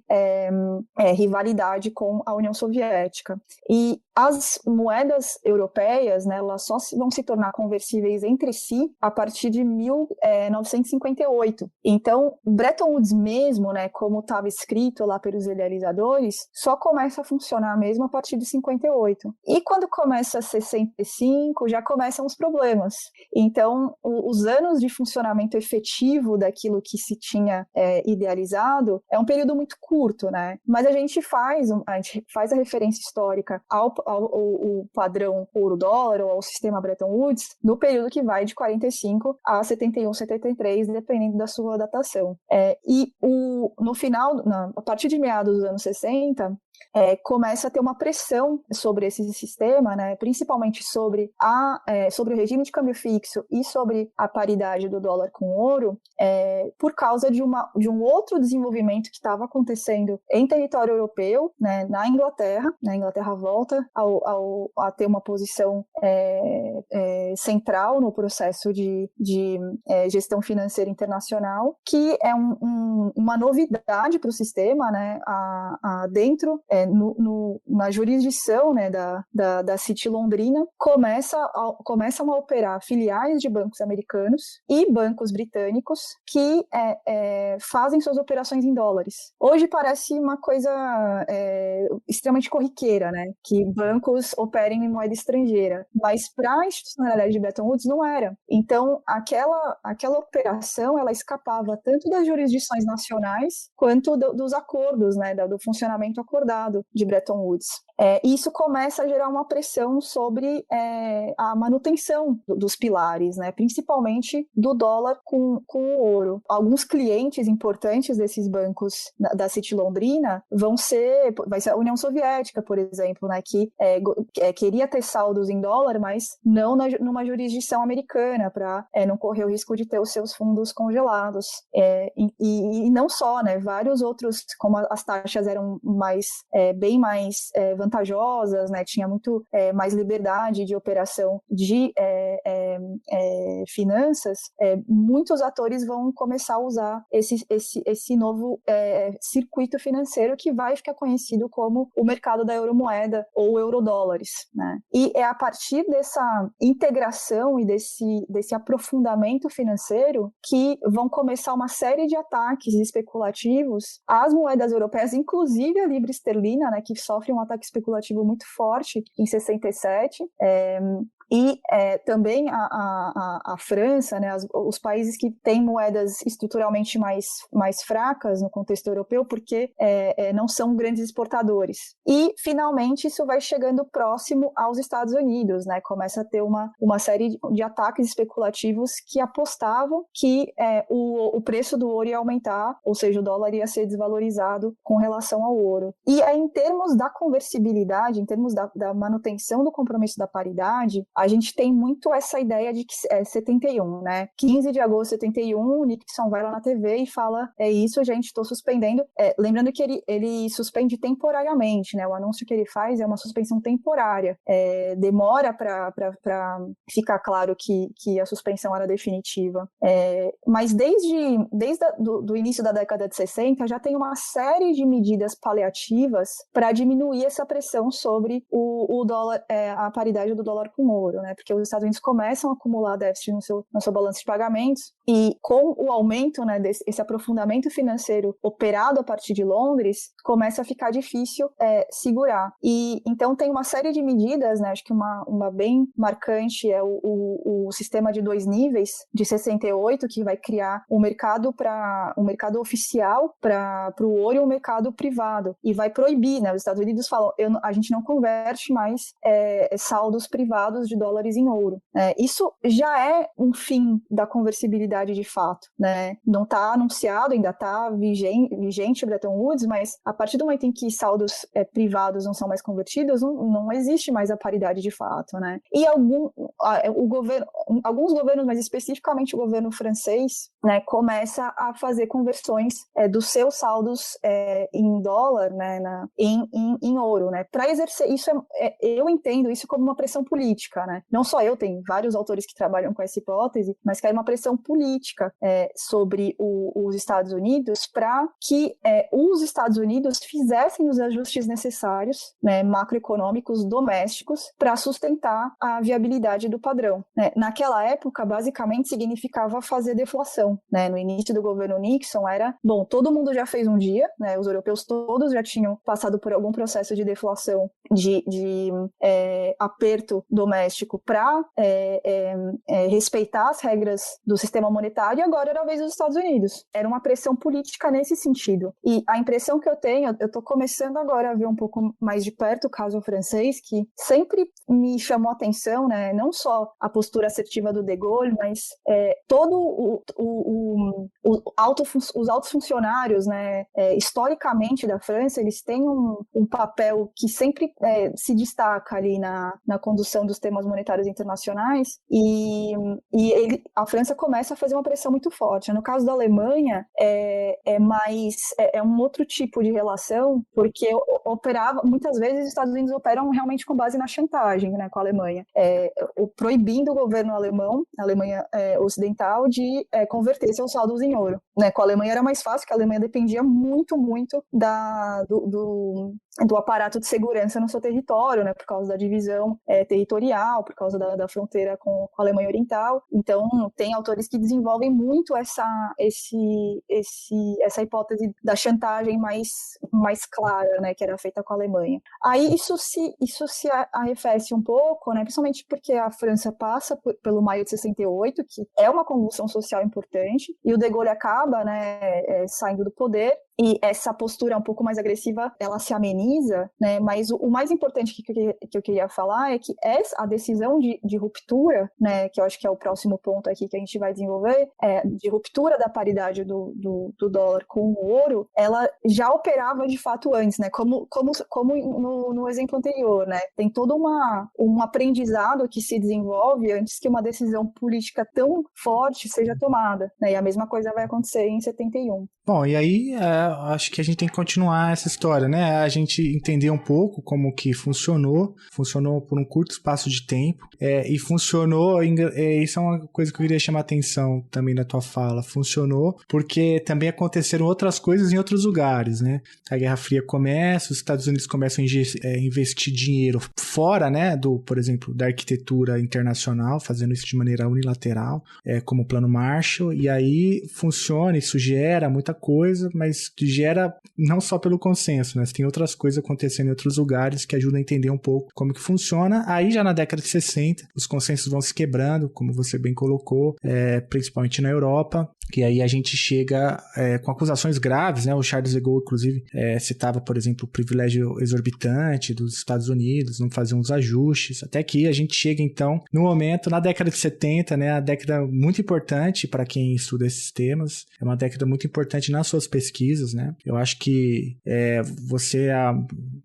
rivalidade com a União Soviética. E as moedas europeias, né, elas só vão se tornar conversíveis entre si a partir de 1958. Então, Bretton Woods mesmo, né, como estava escrito lá pelos idealizadores, só começa a funcionar mesmo a partir de 58. E quando começa 65, já começam os problemas. Então, os anos de funcionamento efetivo daquilo que se tinha idealizado é um período muito curto, né? Mas a gente faz a referência histórica ao padrão ouro-dólar ou ao sistema Bretton Woods no período que vai de 45 a 71, 73, dependendo da sua datação. No final, a partir de meados dos anos 60, começa a ter uma pressão sobre esse sistema, né, principalmente sobre o regime de câmbio fixo e sobre a paridade do dólar com o ouro, por causa de um outro desenvolvimento que estava acontecendo em território europeu, né, na Inglaterra. A Inglaterra volta a ter uma posição central no processo de gestão financeira internacional, que é uma novidade para o sistema, né, dentro na jurisdição, né, da City Londrina, começam a operar filiais de bancos americanos e bancos britânicos que fazem suas operações em dólares. Hoje parece uma coisa extremamente corriqueira, né, que bancos operem em moeda estrangeira, mas para a institucionalidade de Bretton Woods não era. Então, aquela operação, ela escapava tanto das jurisdições nacionais quanto dos acordos, né, do funcionamento acordado de Bretton Woods. E isso começa a gerar uma pressão sobre a manutenção dos pilares, né, principalmente do dólar com o ouro. Alguns clientes importantes desses bancos da City Londrina vai ser a União Soviética, por exemplo, né, que queria ter saldos em dólar, mas não numa jurisdição americana, para não correr o risco de ter os seus fundos congelados. E não só, né, vários outros, como as taxas eram bem mais vantajosas, né, tinha muito mais liberdade de operação de finanças, muitos atores vão começar a usar esse novo circuito financeiro que vai ficar conhecido como o mercado da euromoeda ou eurodólares, né? E é a partir dessa integração e desse aprofundamento financeiro que vão começar uma série de ataques especulativos às moedas europeias, inclusive a libra esterlina, né, que sofre um ataque especulativo muito forte em 67, e também a França, né, os países que têm moedas estruturalmente mais fracas no contexto europeu, porque não são grandes exportadores. E, finalmente, isso vai chegando próximo aos Estados Unidos, né, começa a ter uma série de ataques especulativos que apostavam que o preço do ouro ia aumentar, ou seja, o dólar ia ser desvalorizado com relação ao ouro. E em termos da conversibilidade, em termos da manutenção do compromisso da paridade, a gente tem muito essa ideia de que é 71, né? 15 de agosto de 71, o Nixon vai lá na TV e fala, é isso, gente, estou suspendendo. Lembrando que ele suspende temporariamente, né? O anúncio que ele faz é uma suspensão temporária. Demora para ficar claro que a suspensão era definitiva. Mas desde o início da década de 60, já tem uma série de medidas paliativas para diminuir essa pressão sobre o dólar, a paridade do dólar com o ouro, né? Porque os Estados Unidos começam a acumular déficit no seu balanço de pagamentos, e com o aumento, né, desse aprofundamento financeiro operado a partir de Londres, começa a ficar difícil segurar. E então tem uma série de medidas, né? Acho que uma bem marcante é o sistema de 2 níveis de 68, que vai criar um mercado oficial para o ouro e um mercado privado, e vai proibir, né? Os Estados Unidos falam, a gente não converte mais saldos privados de dólares em ouro. Isso já é um fim da conversibilidade de fato, né? Não está anunciado, ainda está vigente o Bretton Woods, mas a partir do momento em que saldos privados não são mais convertidos, não existe mais a paridade de fato, né? E alguns governos, mas especificamente o governo francês, né, começa a fazer conversões dos seus saldos em dólar, né, em ouro, né? Para exercer isso, eu entendo isso como uma pressão política, né? Não só eu, tem vários autores que trabalham com essa hipótese, mas que é uma pressão política sobre os Estados Unidos para que os Estados Unidos fizessem os ajustes necessários, né, macroeconômicos domésticos para sustentar a viabilidade do padrão, né? Naquela época, basicamente, significava fazer deflação, né? No início do governo Nixon era, bom, todo mundo já fez um dia, né? Os europeus todos já tinham passado por algum processo de deflação, de aperto doméstico para respeitar as regras do sistema monetário, e agora era a vez dos Estados Unidos. Era uma pressão política nesse sentido. E a impressão que eu tenho, eu estou começando agora a ver um pouco mais de perto o caso francês, que sempre me chamou a atenção, né? Não só a postura assertiva do De Gaulle, mas todo os altos funcionários, né, historicamente da França, eles têm um papel que sempre se destaca ali na condução dos temas monetários internacionais, e a França começa a fazer uma pressão muito forte. No caso da Alemanha, é um outro tipo de relação, porque muitas vezes os Estados Unidos operam realmente com base na chantagem, né, com a Alemanha, proibindo o governo alemão, a Alemanha ocidental, de converter seus saldos em ouro, né? Com a Alemanha era mais fácil, porque a Alemanha dependia muito, muito do aparato de segurança no seu território, né, por causa da divisão territorial, por causa da fronteira com a Alemanha Oriental. Então, tem autores que desenvolvem muito essa hipótese da chantagem mais clara, né, que era feita com a Alemanha. Aí isso se arrefece um pouco, né, principalmente porque a França passa pelo maio de 68, que é uma convulsão social importante, e o De Gaulle acaba, né, saindo do poder, e essa postura um pouco mais agressiva, ela se ameniza, né? Mas o mais importante que eu queria falar é que a decisão de ruptura, né, que eu acho que é o próximo ponto aqui que a gente vai desenvolver, de ruptura da paridade do dólar com o ouro, ela já operava de fato antes, né? Como no exemplo anterior, né? Tem todo um aprendizado que se desenvolve antes que uma decisão política tão forte seja tomada, né? E a mesma coisa vai acontecer em 71. Bom, e aí acho que a gente tem que continuar essa história, né? A gente entender um pouco como que funcionou por um curto espaço de tempo, e funcionou, isso é uma coisa que eu queria chamar a atenção também na tua fala, funcionou porque também aconteceram outras coisas em outros lugares, né? A Guerra Fria começa, os Estados Unidos começam a investir dinheiro fora, né, por exemplo, da arquitetura internacional, fazendo isso de maneira unilateral, como o Plano Marshall, e aí funciona, isso gera muita coisa, mas gera não só pelo consenso, né? Tem outras coisas acontecendo em outros lugares que ajudam a entender um pouco como que funciona. Aí já na década de 60, os consensos vão se quebrando, como você bem colocou, principalmente na Europa, que aí a gente chega com acusações graves, né? O Charles de Gaulle, inclusive, citava, por exemplo, o privilégio exorbitante dos Estados Unidos, não fazer uns ajustes, até que a gente chega, então, no momento, na década de 70, né? A década muito importante para quem estuda esses temas, é uma década muito importante nas suas pesquisas, países, né? Eu acho que você é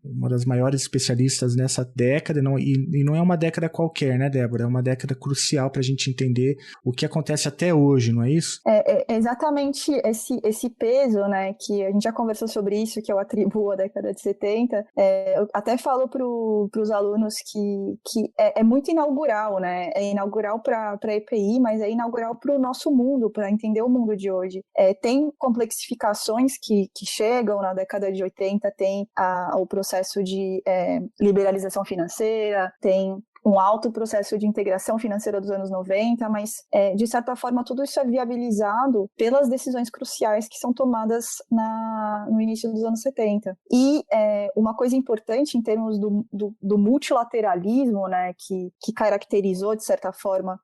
uma das maiores especialistas nessa década, e não é uma década qualquer, né, Débora? É uma década crucial para a gente entender o que acontece até hoje, não é isso? É exatamente esse peso, né, que a gente já conversou sobre isso, que eu atribuo à década de 70. Eu até falo para os alunos que é muito inaugural, né? É inaugural para a EPI, mas é inaugural para o nosso mundo, para entender o mundo de hoje. Tem complexificações que chegam na década de 80, tem o processo de liberalização financeira, tem um alto processo de integração financeira dos anos 90, mas, de certa forma, tudo isso é viabilizado pelas decisões cruciais que são tomadas no início dos anos 70. E uma coisa importante em termos do multilateralismo, né, que caracterizou, de certa forma,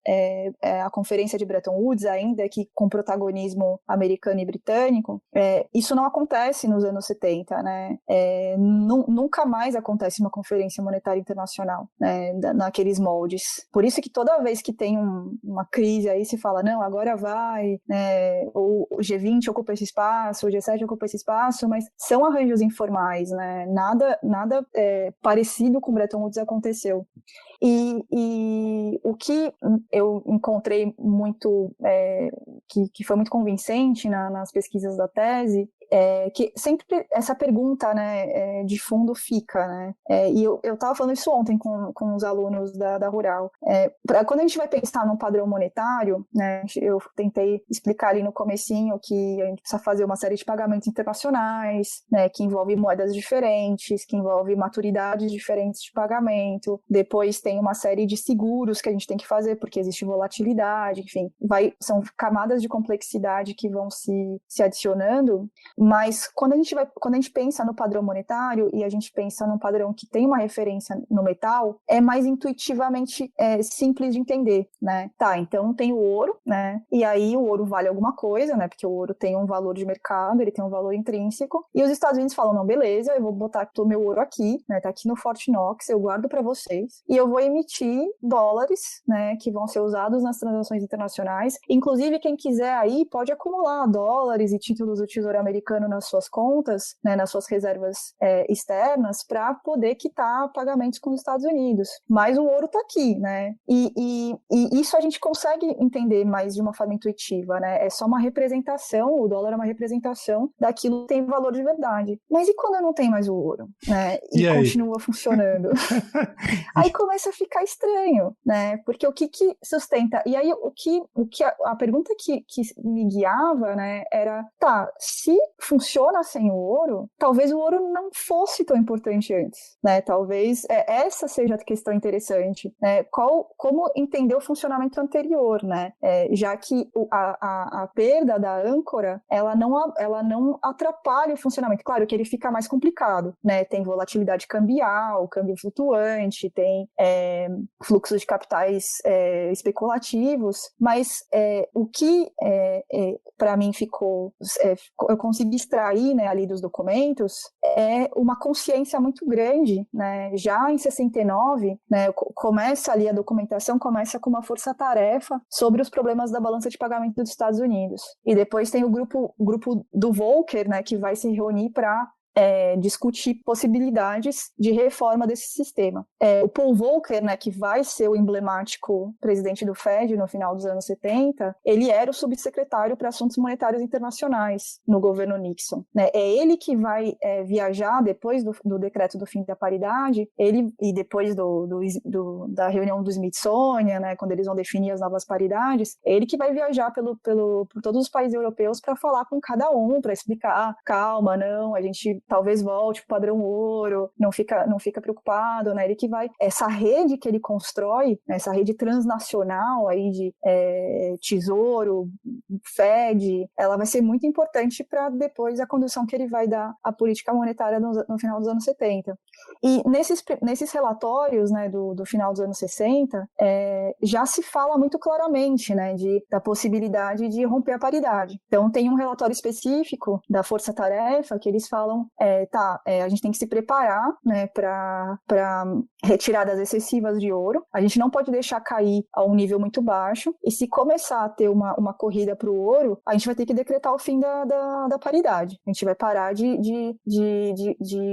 a Conferência de Bretton Woods, ainda que com protagonismo americano e britânico, isso não acontece nos anos 70, né? Nunca mais acontece uma Conferência Monetária Internacional, né, naqueles moldes. Por isso que toda vez que tem uma crise aí se fala, não, agora vai, né, o G20 ocupa esse espaço, o G7 ocupa esse espaço, mas são arranjos informais, né? Nada parecido com Bretton Woods aconteceu. E o que eu encontrei muito, que foi muito convincente nas pesquisas da tese, que sempre essa pergunta, né, de fundo fica, né? E eu estava falando isso ontem com os alunos da Rural. Quando a gente vai pensar num padrão monetário, né, eu tentei explicar ali no comecinho que a gente precisa fazer uma série de pagamentos internacionais, né, que envolve moedas diferentes, que envolve maturidades diferentes de pagamento. Depois tem uma série de seguros que a gente tem que fazer porque existe volatilidade, enfim, são camadas de complexidade que vão se adicionando. Mas quando a gente pensa no padrão monetário e a gente pensa num padrão que tem uma referência no metal, é mais intuitivamente simples de entender, né? Tá, então tem o ouro, né? E aí o ouro vale alguma coisa, né? Porque o ouro tem um valor de mercado, ele tem um valor intrínseco. E os Estados Unidos falam, não, beleza, eu vou botar o meu ouro aqui, né? Tá aqui no Fort Knox, eu guardo para vocês. E eu vou emitir dólares, né? Que vão ser usados nas transações internacionais. Inclusive, quem quiser aí pode acumular dólares e títulos do Tesouro Americano nas suas contas, né, nas suas reservas externas, para poder quitar pagamentos com os Estados Unidos. Mas o ouro está aqui, né? E isso a gente consegue entender mais de uma forma intuitiva, né? É só uma representação, o dólar é uma representação daquilo que tem valor de verdade. Mas e quando não tem mais o ouro, né? E continua funcionando? Aí começa a ficar estranho, né? Porque o que sustenta? E aí a pergunta que me guiava, né, era, tá, se funciona sem o ouro, talvez o ouro não fosse tão importante antes, né? Talvez essa seja a questão interessante, né? Como entender o funcionamento anterior, né? Já que a perda da âncora, ela não atrapalha o funcionamento. Claro que ele fica mais complicado, né? Tem volatilidade cambial, câmbio flutuante, tem fluxos de capitais especulativos, mas o que para mim eu consegui extrair, né, ali dos documentos, uma consciência muito grande, né? Já em 69, né, começa ali a documentação, começa com uma força-tarefa sobre os problemas da balança de pagamento dos Estados Unidos. E depois tem o grupo do Volcker, né, que vai se reunir para discutir possibilidades de reforma desse sistema. O Paul Volcker, né, que vai ser o emblemático presidente do FED no final dos anos 70, ele era o subsecretário para Assuntos Monetários Internacionais no governo Nixon, né? É ele que vai viajar depois do decreto do fim da paridade, e depois da reunião do Smithsonian, né, quando eles vão definir as novas paridades, é ele que vai viajar por todos os países europeus para falar com cada um, para explicar, calma, não, a gente talvez volte para o padrão ouro, não fica preocupado, né? Ele que vai, essa rede que ele constrói, né, essa rede transnacional aí de Tesouro, Fed, ela vai ser muito importante para depois a condução que ele vai dar à política monetária no final dos anos 70. E nesses relatórios, né, do final dos anos 60, já se fala muito claramente, né, da possibilidade de romper a paridade. Então tem um relatório específico da Força Tarefa que eles falam a gente tem que se preparar, né, para retiradas excessivas de ouro. A gente não pode deixar cair a um nível muito baixo, e se começar a ter uma corrida para o ouro, a gente vai ter que decretar o fim da paridade. A gente vai parar de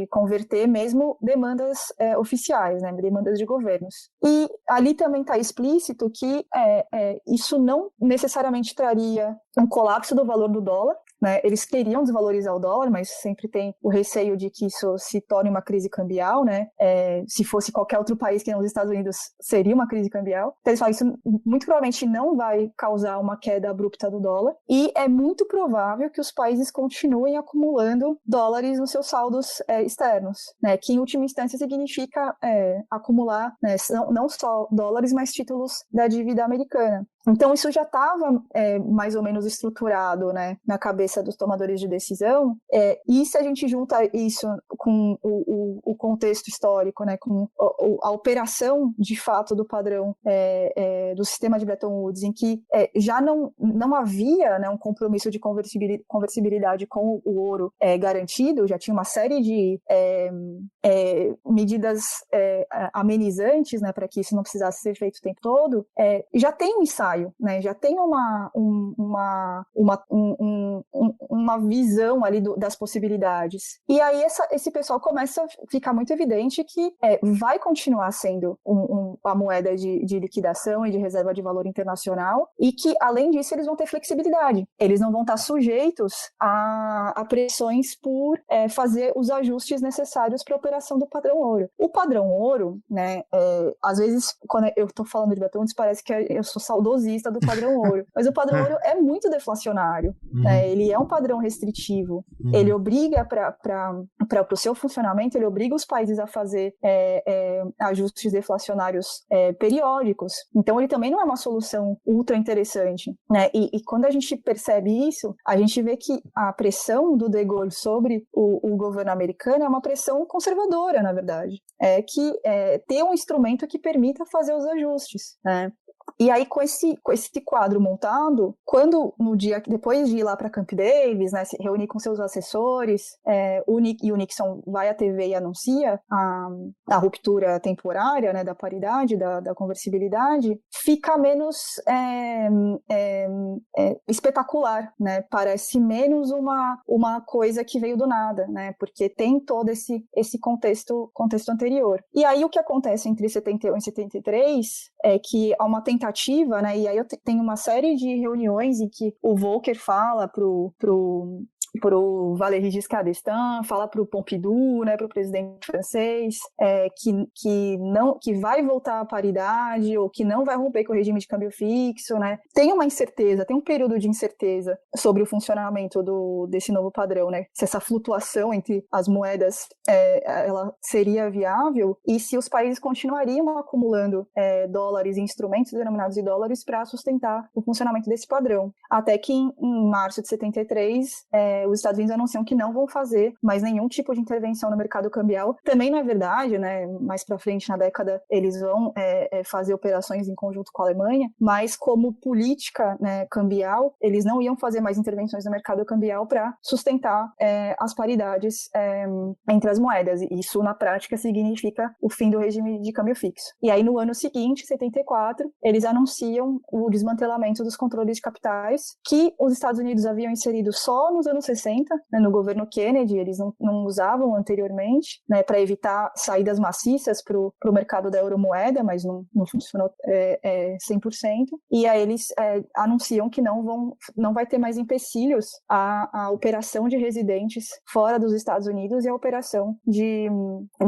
converter mesmo demandas oficiais, né, demandas de governos. E ali também está explícito que isso não necessariamente traria um colapso do valor do dólar, né? Eles queriam desvalorizar o dólar, mas sempre tem o receio de que isso se torne uma crise cambial, né? Se fosse qualquer outro país que não os Estados Unidos, seria uma crise cambial. Então eles falam que isso muito provavelmente não vai causar uma queda abrupta do dólar, e é muito provável que os países continuem acumulando dólares nos seus saldos externos, né? Que em última instância significa acumular, né, não só dólares, mas títulos da dívida americana. Então, isso já estava mais ou menos estruturado, né, na cabeça dos tomadores de decisão, e se a gente junta isso com o contexto histórico, né, com a operação, de fato, do padrão do sistema de Bretton Woods, em que já não havia, né, um compromisso de conversibilidade com o ouro garantido, já tinha uma série de medidas amenizantes, né, para que isso não precisasse ser feito o tempo todo, já tem um ensaio, né? Já tem uma visão ali das possibilidades. E aí esse pessoal começa a ficar muito evidente que vai continuar sendo a moeda de liquidação e de reserva de valor internacional, e que, além disso, eles vão ter flexibilidade. Eles não vão estar sujeitos a pressões por fazer os ajustes necessários para a operação do padrão ouro. O padrão ouro, né, às vezes, quando eu estou falando de Bretton Woods, parece que eu sou saudosista do padrão ouro, mas o padrão ouro é muito deflacionário, né? Ele é um padrão restritivo, ele obriga para o seu funcionamento, ele obriga os países a fazer ajustes deflacionários periódicos. Então ele também não é uma solução ultra interessante, né? E quando a gente percebe isso, a gente vê que a pressão do De Gaulle sobre o governo americano é uma pressão conservadora, na verdade, que ter um instrumento que permita fazer os ajustes, né? E aí, com esse quadro montado, quando no dia depois de ir lá para Camp Davis, né, se reunir com seus assessores, o Nixon vai à TV e anuncia a ruptura temporária, né, da paridade, da conversibilidade, fica menos espetacular, né? Parece menos uma coisa que veio do nada, né? Porque tem todo esse contexto anterior. E aí o que acontece entre 71 e 73 é que há uma tentativa, né? E aí eu tenho uma série de reuniões em que o Volcker fala pro Valéry Giscard d'Estaing, fala pro Pompidou, né, pro presidente francês, que vai voltar à paridade, ou que não vai romper com o regime de câmbio fixo, né? Tem uma incerteza, tem um período de incerteza sobre o funcionamento desse novo padrão, né? Se essa flutuação entre as moedas ela seria viável, e se os países continuariam acumulando dólares e instrumentos denominados em dólares para sustentar o funcionamento desse padrão. Até que em março de 73, os Estados Unidos anunciam que não vão fazer mais nenhum tipo de intervenção no mercado cambial. Também não é verdade, né? Mais para frente na década eles vão fazer operações em conjunto com a Alemanha, mas como política, né, cambial, eles não iam fazer mais intervenções no mercado cambial para sustentar as paridades entre as moedas. E isso na prática significa o fim do regime de câmbio fixo. E aí no ano seguinte, 74, eles anunciam o desmantelamento dos controles de capitais que os Estados Unidos haviam inserido só nos anos 60, né, no governo Kennedy, eles não usavam anteriormente, né, para evitar saídas maciças para o mercado da euromoeda, mas não funcionou 100%. E aí eles anunciam que não vai ter mais empecilhos à operação de residentes fora dos Estados Unidos e a operação de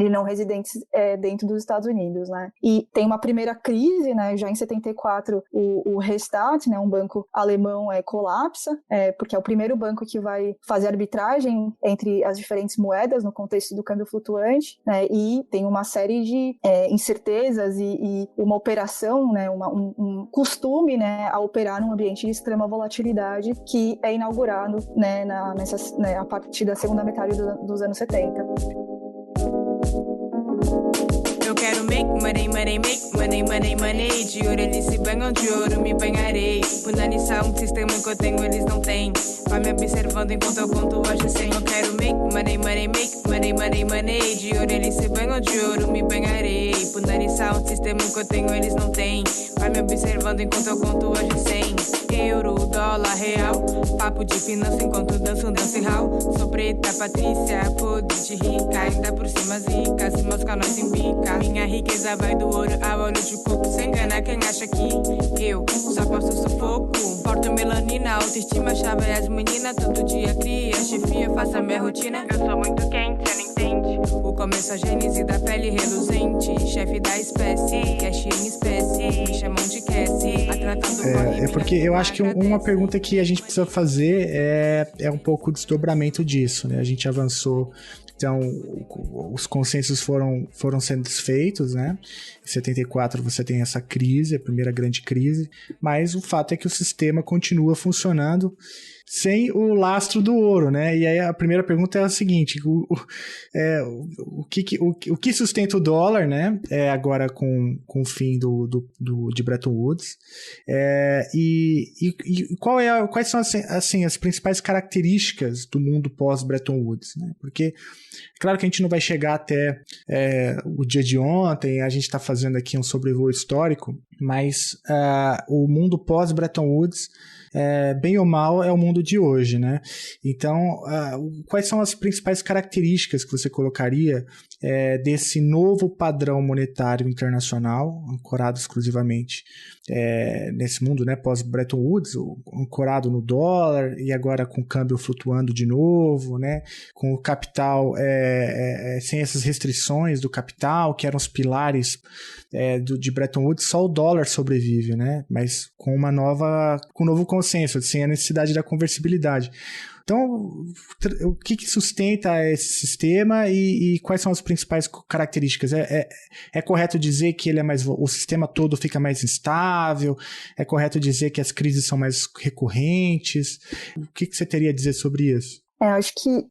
não residentes dentro dos Estados Unidos, né? E tem uma primeira crise, né, já em 74, o Restart, né, um banco alemão, colapsa, porque é o primeiro banco que vai fazer arbitragem entre as diferentes moedas no contexto do câmbio flutuante, né, e tem uma série de incertezas e uma operação, né, um costume, né, a operar num ambiente de extrema volatilidade que é inaugurado, né, a partir da segunda metade dos anos 70. Eu quero make money, money, make money, money, money. De ouro eles se banham, de ouro me banharei. Punaniçar um sistema que eu tenho, eles não têm. Vai me observando enquanto eu conto hoje sem. Eu quero make money, money, make money, money, money. De ouro eles se banham, de ouro me banharei. Punaniçar um sistema que eu tenho, eles não têm. Vai me observando enquanto eu conto hoje sem. Euro, dólar, real. Papo de finança enquanto danço, dancehall. Sou preta, Patrícia, podre de rica. Ainda por cima zica, se mosca nós embica. Minha riqueza vai do ouro ao óleo de coco. Sem engana quem acha que eu só posso sufoco. Porto melanina, autoestima, chave as meninas. Todo dia cria, chefia, faça minha rotina. Eu sou muito quente, cê não entende. O começo a gênese da pele reluzente. Chefe da espécie, cash em espécie. Me chamam de Cassie. É porque eu acho que uma pergunta que a gente precisa fazer é um pouco o desdobramento disso, né? A gente avançou, então os consensos foram sendo desfeitos, né? Em 74 você tem essa crise, a primeira grande crise, mas o fato é que o sistema continua funcionando sem o lastro do ouro, né? E aí a primeira pergunta é a seguinte: o que sustenta o dólar, né? Agora com o fim de Bretton Woods, e quais são assim, as principais características do mundo pós-Bretton Woods, né? Porque claro que a gente não vai chegar até o dia de ontem, a gente está fazendo aqui um sobrevoo histórico, mas o mundo pós-Bretton Woods, bem ou mal, é o mundo de hoje, né? Então, quais são as principais características que você colocaria desse novo padrão monetário internacional, ancorado exclusivamente nesse mundo, né, pós-Bretton Woods, ancorado no dólar e agora com o câmbio flutuando de novo, né, com o capital sem essas restrições do capital, que eram os pilares de Bretton Woods, só o dólar sobrevive, né, mas com um novo consenso, sem a necessidade da conversibilidade. Então, o que sustenta esse sistema e quais são as principais características? É correto dizer que o sistema todo fica mais instável? É correto dizer que as crises são mais recorrentes? O que você teria a dizer sobre isso? Acho que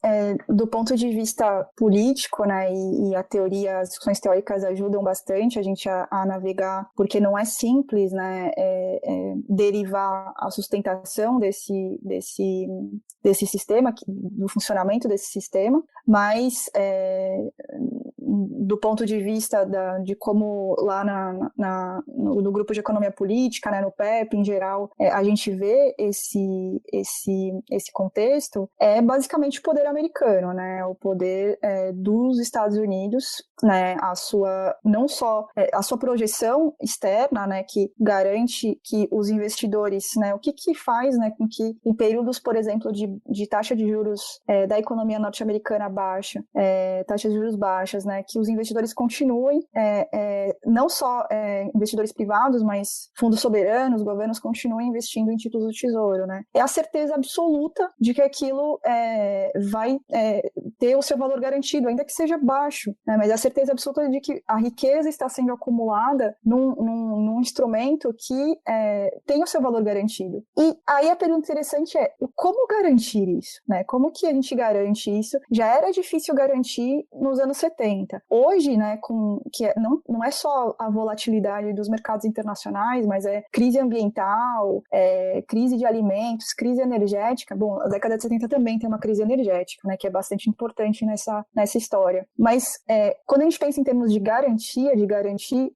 do ponto de vista político, né, e a teoria, as discussões teóricas ajudam bastante a gente a navegar, porque não é simples, né, derivar a sustentação desse sistema, do funcionamento desse sistema, mas do ponto de vista de como lá no grupo de economia política, né, no PEP em geral, a gente vê esse contexto, basicamente o poder americano, né, o poder dos Estados Unidos, né, não só a sua projeção externa, né, que garante que os investidores, né, o que faz, né, com que em períodos, por exemplo, de taxa de juros da economia norte-americana baixa, taxas de juros baixas, né, que os investidores continuem, não só investidores privados, mas fundos soberanos, governos continuem investindo em títulos do Tesouro, né. É a certeza absoluta de que aquilo vai ter o seu valor garantido, ainda que seja baixo, né, mas é a certeza absoluta de que a riqueza está sendo acumulada num instrumento que tem o seu valor garantido. E aí a pergunta interessante é, como garantir isso? Né? Como que a gente garante isso? Já era difícil garantir nos anos 70. Hoje, né, não é só a volatilidade dos mercados internacionais, mas é crise ambiental, crise de alimentos, crise energética. Bom, a década de 70 também tem uma crise energética, né, que é bastante importante nessa história. Mas quando a gente pensa em termos de garantir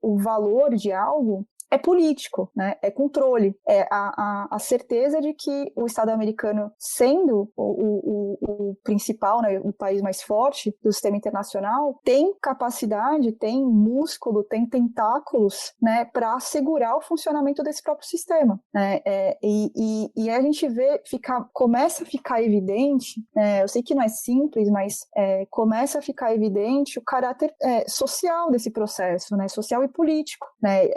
o valor de algo, é político, né? É controle, é a certeza de que o Estado americano, sendo o principal, né, o país mais forte do sistema internacional, tem capacidade, tem músculo, tem tentáculos, né, para assegurar o funcionamento desse próprio sistema, né? E a gente começa a ficar evidente, eu sei que não é simples, mas começa a ficar evidente o caráter social desse processo, né, social e político, né?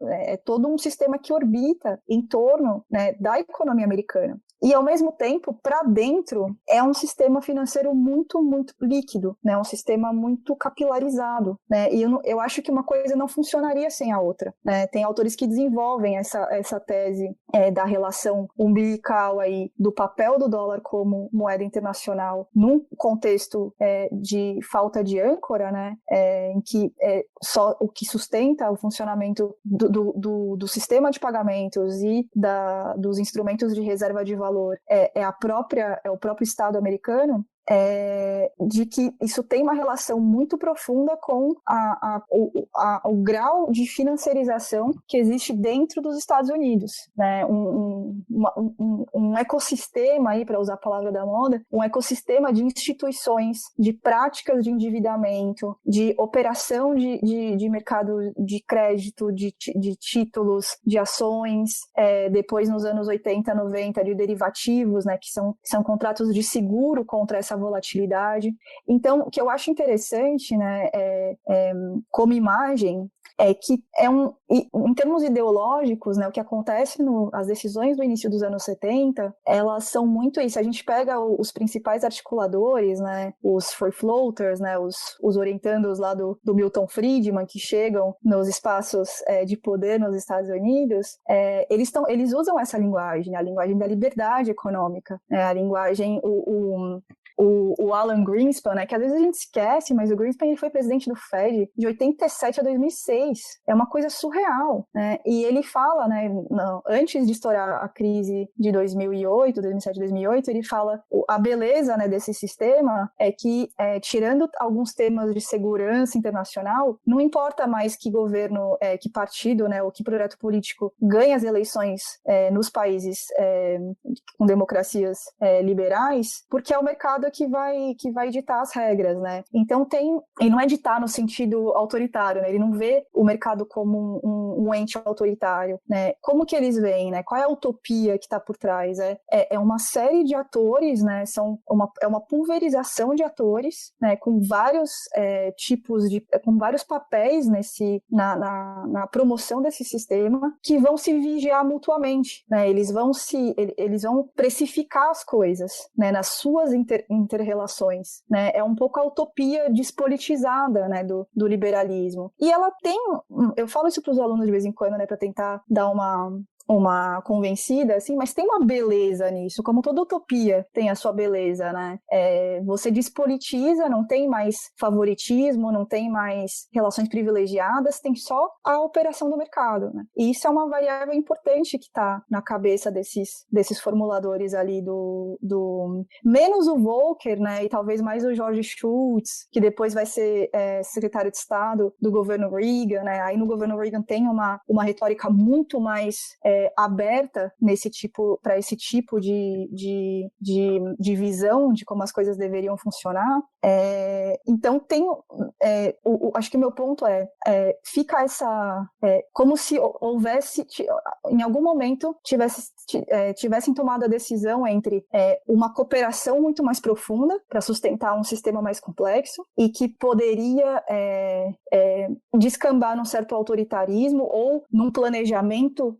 É todo um sistema que orbita em torno, né, da economia americana. E, ao mesmo tempo, para dentro, é um sistema financeiro muito, muito líquido, né? Um sistema muito capilarizado, né? E eu acho que uma coisa não funcionaria sem a outra, né? Tem autores que desenvolvem essa tese da relação umbilical aí, do papel do dólar como moeda internacional num contexto de falta de âncora, né? Em que só o que sustenta o funcionamento do sistema de pagamentos e dos instrumentos de reserva de valor é o próprio Estado americano, de que isso tem uma relação muito profunda com o grau de financiarização que existe dentro dos Estados Unidos, né? Um ecossistema, aí, para usar a palavra da moda, um ecossistema de instituições, de práticas de endividamento, de operação de mercado de crédito, de títulos, de ações, depois nos anos 80, 90, de derivativos, né? Que são contratos de seguro contra essa volatilidade. Então, o que eu acho interessante, né, como imagem, é que em termos ideológicos, né, o que acontece as decisões do início dos anos 70, elas são muito isso. A gente pega os principais articuladores, né, os free floaters, né, os orientandos lá do Milton Friedman, que chegam nos espaços de poder nos Estados Unidos, eles usam essa linguagem, a linguagem da liberdade econômica, né, a linguagem, o Alan Greenspan, né, que às vezes a gente esquece, mas o Greenspan ele foi presidente do Fed de 87 a 2006. É uma coisa surreal, né? E ele fala, né, antes de estourar a crise de 2007, 2008, ele fala a beleza, né, desse sistema é que, tirando alguns temas de segurança internacional, não importa mais que governo, que partido, né, ou que projeto político ganha as eleições nos países com democracias liberais, porque é o mercado que vai ditar as regras, né? Então e não é ditar no sentido autoritário, né? Ele não vê o mercado como um ente autoritário, né? Como que eles veem, né? Qual é a utopia que está por trás? É uma série de atores, né? É uma pulverização de atores, né? Com vários com vários papéis na promoção desse sistema, que vão se vigiar mutuamente, né? Eles vão precificar as coisas, né? Nas suas inter-relações, né? É um pouco a utopia despolitizada, né, do liberalismo. E ela eu falo isso para os alunos de vez em quando, né, para tentar dar uma convencida, assim, mas tem uma beleza nisso, como toda utopia tem a sua beleza, né? Você despolitiza, não tem mais favoritismo, não tem mais relações privilegiadas, tem só a operação do mercado, né? E isso é uma variável importante que está na cabeça desses formuladores ali menos o Volcker, né, e talvez mais o George Shultz, que depois vai ser secretário de Estado do governo Reagan, né? Aí no governo Reagan tem uma retórica muito mais aberta para esse tipo de visão de como as coisas deveriam funcionar. Então acho que o meu ponto fica como se houvesse, em algum momento tivessem tomado a decisão entre uma cooperação muito mais profunda para sustentar um sistema mais complexo e que poderia descambar num certo autoritarismo ou num planejamento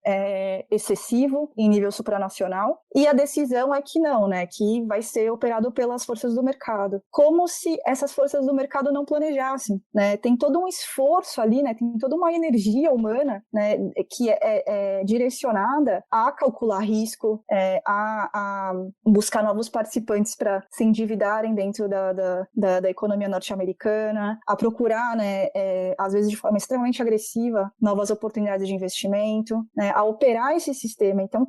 excessivo em nível supranacional, e a decisão é que não, né, que vai ser operado pelas forças do mercado, como se essas forças do mercado não planejassem, né? Tem todo um esforço ali, né, tem toda uma energia humana, né, que é direcionada a calcular risco, a buscar novos participantes para se endividarem dentro da economia norte-americana, a procurar, né, às vezes de forma extremamente agressiva, novas oportunidades de investimento, né, a operar esse sistema. Então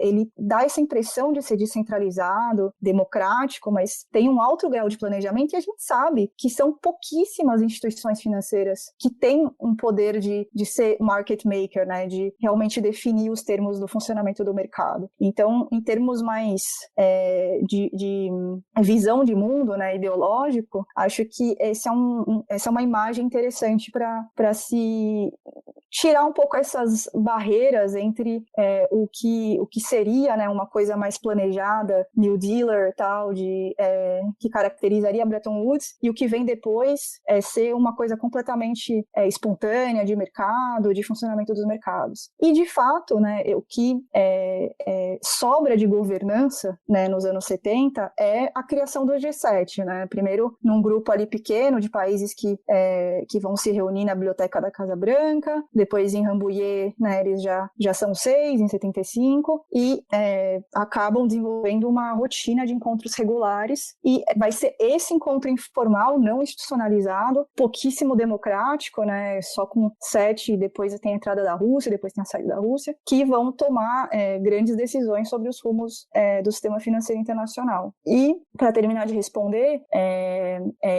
ele dá essa impressão de ser descentralizado, democrático, mas tem um alto grau de planejamento, e a gente sabe que são pouquíssimas instituições financeiras que têm um poder de ser market maker, né, de realmente definir os termos do funcionamento do mercado. Então, em termos mais de visão de mundo, né, ideológico, acho que essa é uma imagem interessante para se tirar um pouco essas barreiras entre o que seria, né, uma coisa mais planejada, New Dealer, tal, que caracterizaria Bretton Woods, e o que vem depois, depois ser uma coisa completamente espontânea de mercado, de funcionamento dos mercados. E, de fato, né, o que sobra de governança, né, nos anos 70 é a criação do G7, né? Primeiro, num grupo ali pequeno de países que vão se reunir na biblioteca da Casa Branca, depois em Rambouillet, né, eles já são 6, em 75, e acabam desenvolvendo uma rotina de encontros regulares, e vai ser esse encontro informal, não institucionalizado, pouquíssimo democrático, né, só com 7, depois tem a entrada da Rússia, depois tem a saída da Rússia, que vão tomar grandes decisões sobre os rumos do sistema financeiro internacional. E, para terminar de responder,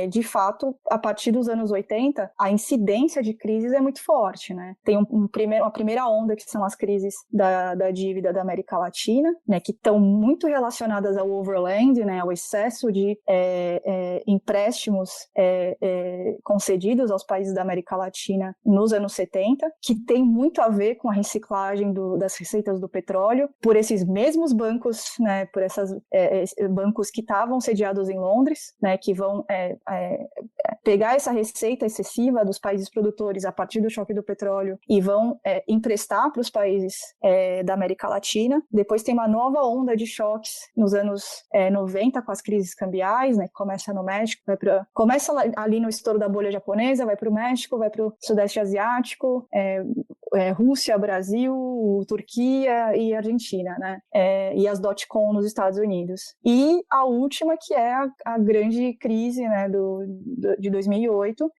de fato, a partir dos anos 80, a incidência de crises é muito forte, né? Tem uma primeira onda, que são as crises da dívida da América Latina, né, que estão muito relacionadas ao overland, né, ao excesso de empréstimos concedidos aos países da América Latina nos anos 70, que tem muito a ver com a reciclagem das receitas do petróleo por esses mesmos bancos, né, por esses bancos que estavam sediados em Londres, né, que vão pegar essa receita excessiva dos países produtores a partir do choque do petróleo e vão emprestar para os países da América Latina. Depois tem uma nova onda de choques nos anos 90 com as crises cambiais, né, que começa no México, começa ali no estouro da bolha japonesa, vai para o México, vai para o Sudeste Asiático, Rússia, Brasil, Turquia e Argentina, né, e as dot-com nos Estados Unidos. E a última, que é a grande crise, né, de 2008,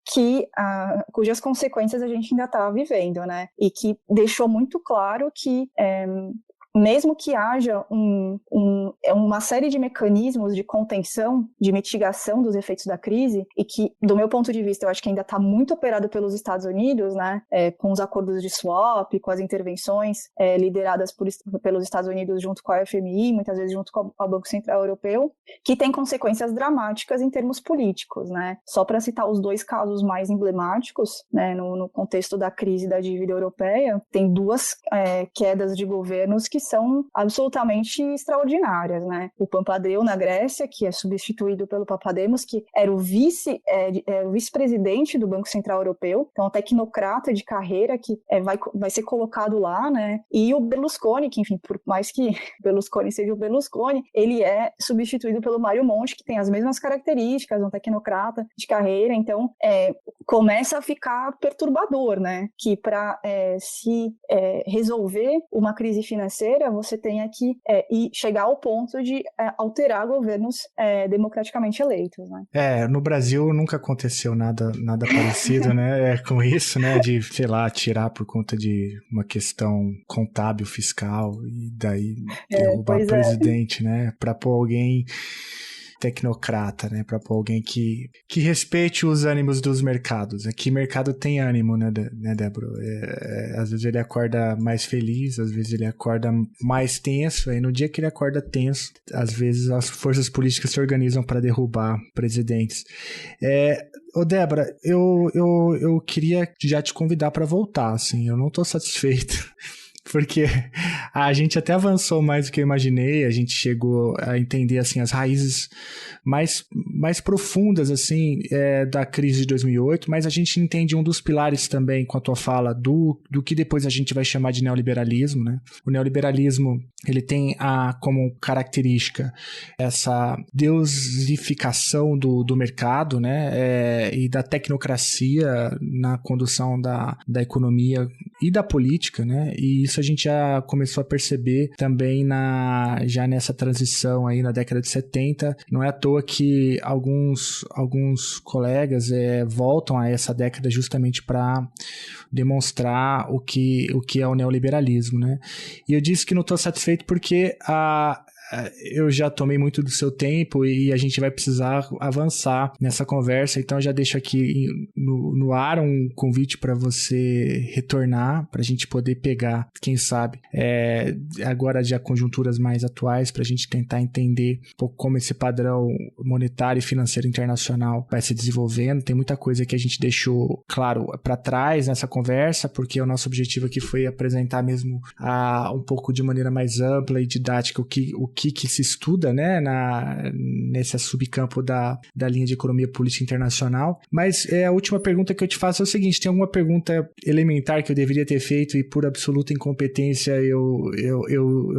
cujas consequências a gente ainda está vivendo, né, e que deixou muito claro que mesmo que haja uma série de mecanismos de contenção, de mitigação dos efeitos da crise, e que, do meu ponto de vista, eu acho que ainda está muito operado pelos Estados Unidos, né, com os acordos de swap, com as intervenções lideradas pelos Estados Unidos junto com a FMI, muitas vezes junto com o Banco Central Europeu, que tem consequências dramáticas em termos políticos, né? Só para citar os 2 casos mais emblemáticos, né, no contexto da crise da dívida europeia, tem 2 quedas de governos que são absolutamente extraordinárias, né? O Papandreou na Grécia, que é substituído pelo Papademos, que era o vice-presidente do Banco Central Europeu, então um tecnocrata de carreira que vai ser colocado lá, né? E o Berlusconi, que, enfim, por mais que Berlusconi seja o Berlusconi, ele é substituído pelo Mário Monti, que tem as mesmas características, um tecnocrata de carreira, então começa a ficar perturbador, né? Que para se resolver uma crise financeira, você tenha que chegar ao ponto de alterar governos democraticamente eleitos, né? No Brasil nunca aconteceu nada parecido, né? Com isso, né? De, sei lá, tirar por conta de uma questão contábil, fiscal, e daí derrubar o presidente, né? Para pôr alguém tecnocrata, né, para pôr alguém que respeite os ânimos dos mercados. Aqui mercado tem ânimo, né, Débora? Às vezes ele acorda mais feliz, às vezes ele acorda mais tenso, aí no dia que ele acorda tenso, às vezes as forças políticas se organizam para derrubar presidentes. Débora, eu queria já te convidar para voltar, assim, eu não estou satisfeito. Porque a gente até avançou mais do que eu imaginei, a gente chegou a entender assim, as raízes mais profundas assim, da crise de 2008, mas a gente entende um dos pilares também, com a tua fala, do que depois a gente vai chamar de neoliberalismo, né? O neoliberalismo, ele tem como característica essa deusificação do mercado, né? E da tecnocracia na condução da economia e da política, né? E isso a gente já começou a perceber também já nessa transição aí na década de 70. Não é à toa que alguns colegas voltam a essa década justamente para demonstrar o que é o neoliberalismo, né? E eu disse que não estou satisfeito porque eu já tomei muito do seu tempo e a gente vai precisar avançar nessa conversa, então eu já deixo aqui no ar um convite para você retornar, para a gente poder pegar, quem sabe, agora já conjunturas mais atuais, para a gente tentar entender um pouco como esse padrão monetário e financeiro internacional vai se desenvolvendo. Tem muita coisa que a gente deixou, claro, para trás nessa conversa, porque o nosso objetivo aqui foi apresentar mesmo um pouco de maneira mais ampla e didática o que se estuda, né, nesse subcampo da linha de economia política internacional. Mas a última pergunta que eu te faço é o seguinte, tem alguma pergunta elementar que eu deveria ter feito e por absoluta incompetência eu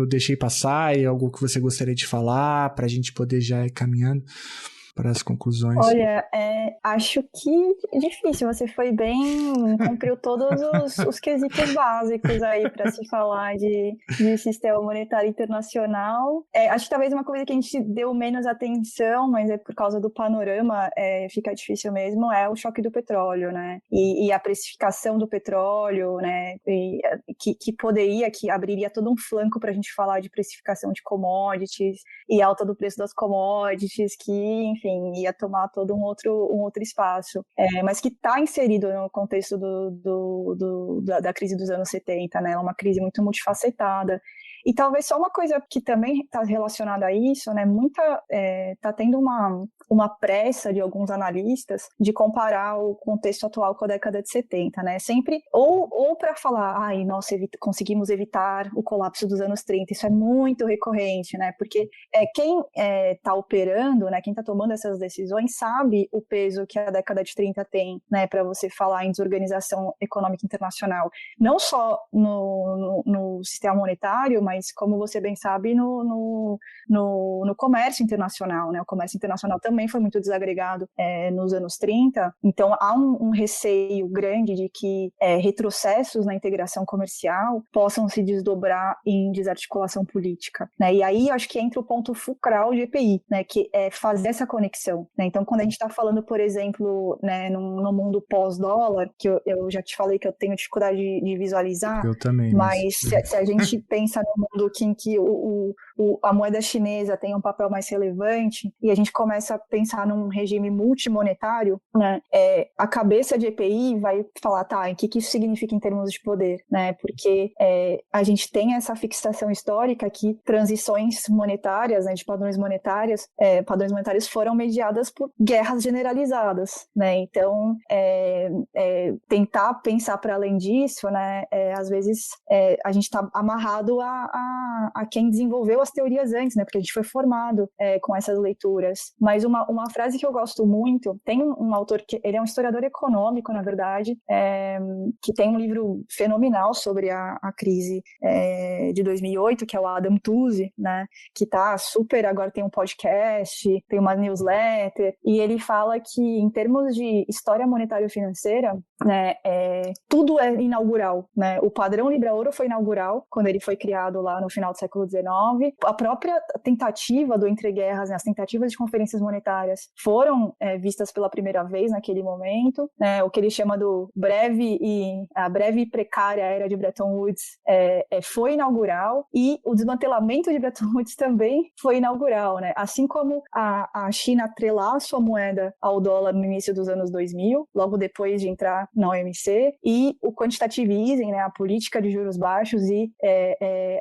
deixei passar, e algo que você gostaria de falar para a gente poder já ir caminhando para as conclusões? Olha, acho que é difícil, você foi bem, cumpriu todos os quesitos básicos aí para se falar de sistema monetário internacional. Acho que talvez uma coisa que a gente deu menos atenção, mas é por causa do panorama, fica difícil mesmo, é o choque do petróleo, né? E a precificação do petróleo, né? Que abriria todo um flanco para a gente falar de precificação de commodities e alta do preço das commodities, que, enfim, ia tomar todo um outro espaço, mas que está inserido no contexto da crise dos anos 70, né? Uma crise muito multifacetada. E talvez só uma coisa que também está relacionada a isso, né? Tá tendo uma pressa de alguns analistas de comparar o contexto atual com a década de 70, né? Sempre, ou para falar, nós conseguimos evitar o colapso dos anos 30, isso é muito recorrente, né? Porque quem está operando, né? Quem está tomando essas decisões sabe o peso que a década de 30 tem, né? Para você falar em desorganização econômica internacional, não só no sistema monetário, mas como você bem sabe, no comércio internacional, né? O comércio internacional também foi muito desagregado nos anos 30, então há um receio grande de que retrocessos na integração comercial possam se desdobrar em desarticulação política, né? E aí acho que entra o ponto fulcral de EPI, né? Que é fazer essa conexão, né? Então, quando a gente está falando, por exemplo, né, no mundo pós-dólar, que eu já te falei que eu tenho dificuldade de visualizar, eu também, mas se a gente pensa no mundo em que a moeda chinesa tem um papel mais relevante e a gente começa a pensar num regime multimonetário, né, a cabeça de EPI vai falar, o que isso significa em termos de poder, né? Porque a gente tem essa fixação histórica que transições monetárias, né, de padrões monetários foram mediadas por guerras generalizadas, né? Então, tentar pensar para além disso, né, às vezes a gente está amarrado a quem desenvolveu as teorias antes, né? Porque a gente foi formado com essas leituras. Mas uma frase que eu gosto muito, tem um autor que ele é um historiador econômico, na verdade, que tem um livro fenomenal sobre a crise de 2008, que é o Adam Tooze, né? Que tá super, agora tem um podcast, tem uma newsletter, e ele fala que em termos de história monetária e financeira, né, tudo é inaugural, né? O padrão Libra-Ouro foi inaugural quando ele foi criado lá no final do século XIX. A própria tentativa do entreguerras, né, as tentativas de conferências monetárias foram vistas pela primeira vez naquele momento, né? O que ele chama a breve e precária era de Bretton Woods foi inaugural, e o desmantelamento de Bretton Woods também foi inaugural, né? Assim como a China atrelar a sua moeda ao dólar no início dos anos 2000, logo depois de entrar na OMC, e o quantitative easing, né, a política de juros baixos e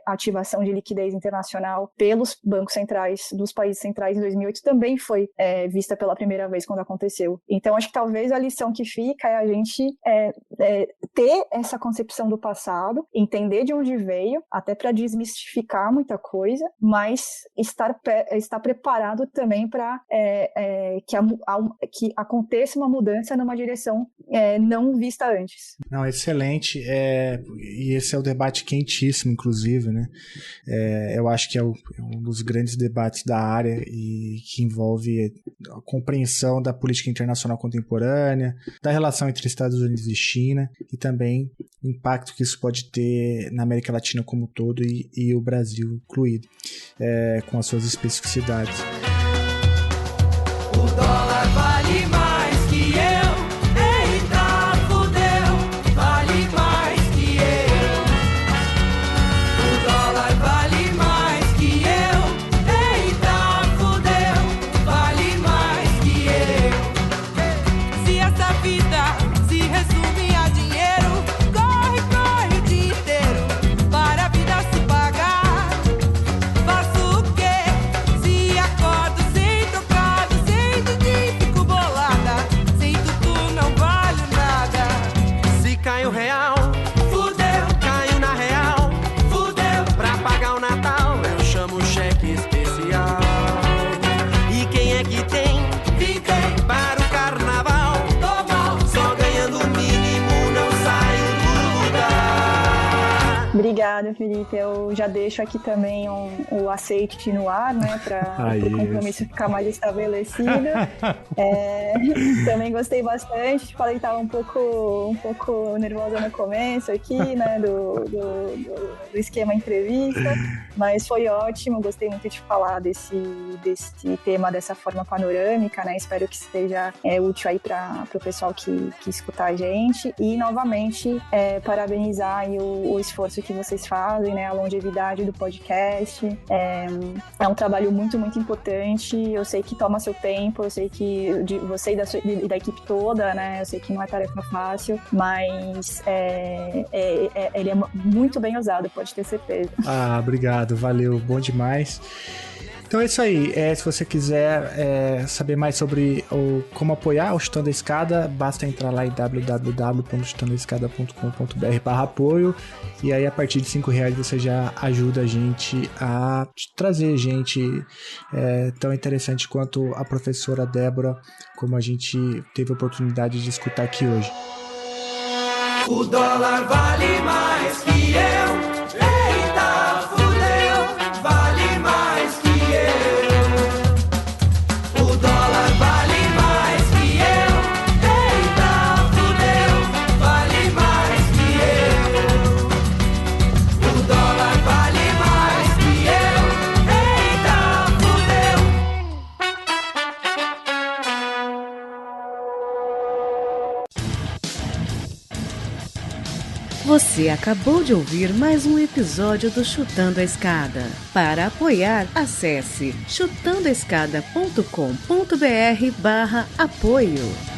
a ativação de liquidez internacional pelos bancos centrais dos países centrais em 2008 também foi vista pela primeira vez quando aconteceu. Então, acho que talvez a lição que fica é a gente ter essa concepção do passado, entender de onde veio, até para desmistificar muita coisa, mas estar preparado também para que aconteça uma mudança numa direção não vista antes. Não, excelente. E esse é o debate quentíssimo, inclusive, né? Eu acho que é um dos grandes debates da área e que envolve a compreensão da política internacional contemporânea, da relação entre Estados Unidos e China, e também o impacto que isso pode ter na América Latina como um todo e o Brasil incluído, com as suas especificidades. O dólar vale mais que eu. Eita, fudeu, vale mais que eu. O dólar vale mais que eu. Eita, fudeu, vale mais que eu. Se essa vida se resume a dinheiro, corre o dia inteiro para a vida se pagar. Faço o quê se acorda? Obrigada, Felipe. Eu já deixo aqui também o aceite no ar, né, para o compromisso ficar mais estabelecido. Também gostei bastante. Falei que estava um pouco nervosa no começo aqui, né, do esquema entrevista, mas foi ótimo. Gostei muito de falar desse tema dessa forma panorâmica, né? Espero que esteja útil aí para o pessoal que escutar a gente. E novamente parabenizar aí o esforço que vocês fazem, né? A longevidade do podcast. É um trabalho muito, muito importante. Eu sei que toma seu tempo, eu sei que de você e da equipe toda, né? Eu sei que não é tarefa fácil, mas ele é muito bem usado, pode ter certeza. Ah, obrigado, valeu, bom demais. Então é isso aí. Se você quiser saber mais sobre como apoiar o Chutando a Escada, basta entrar lá em www.chutandoaescada.com.br/apoio, e aí a partir de R$5 você já ajuda a gente a trazer gente tão interessante quanto a professora Débora, como a gente teve a oportunidade de escutar aqui hoje. O dólar vale mais que eu. Eita, fudeu, vale mais que eu. O dólar vale mais que eu. Eita, fudeu, vale mais que eu. O dólar vale mais que eu. Eita, fudeu. Você acabou de ouvir mais um episódio do Chutando a Escada. Para apoiar, acesse chutandoaescada.com.br/apoio.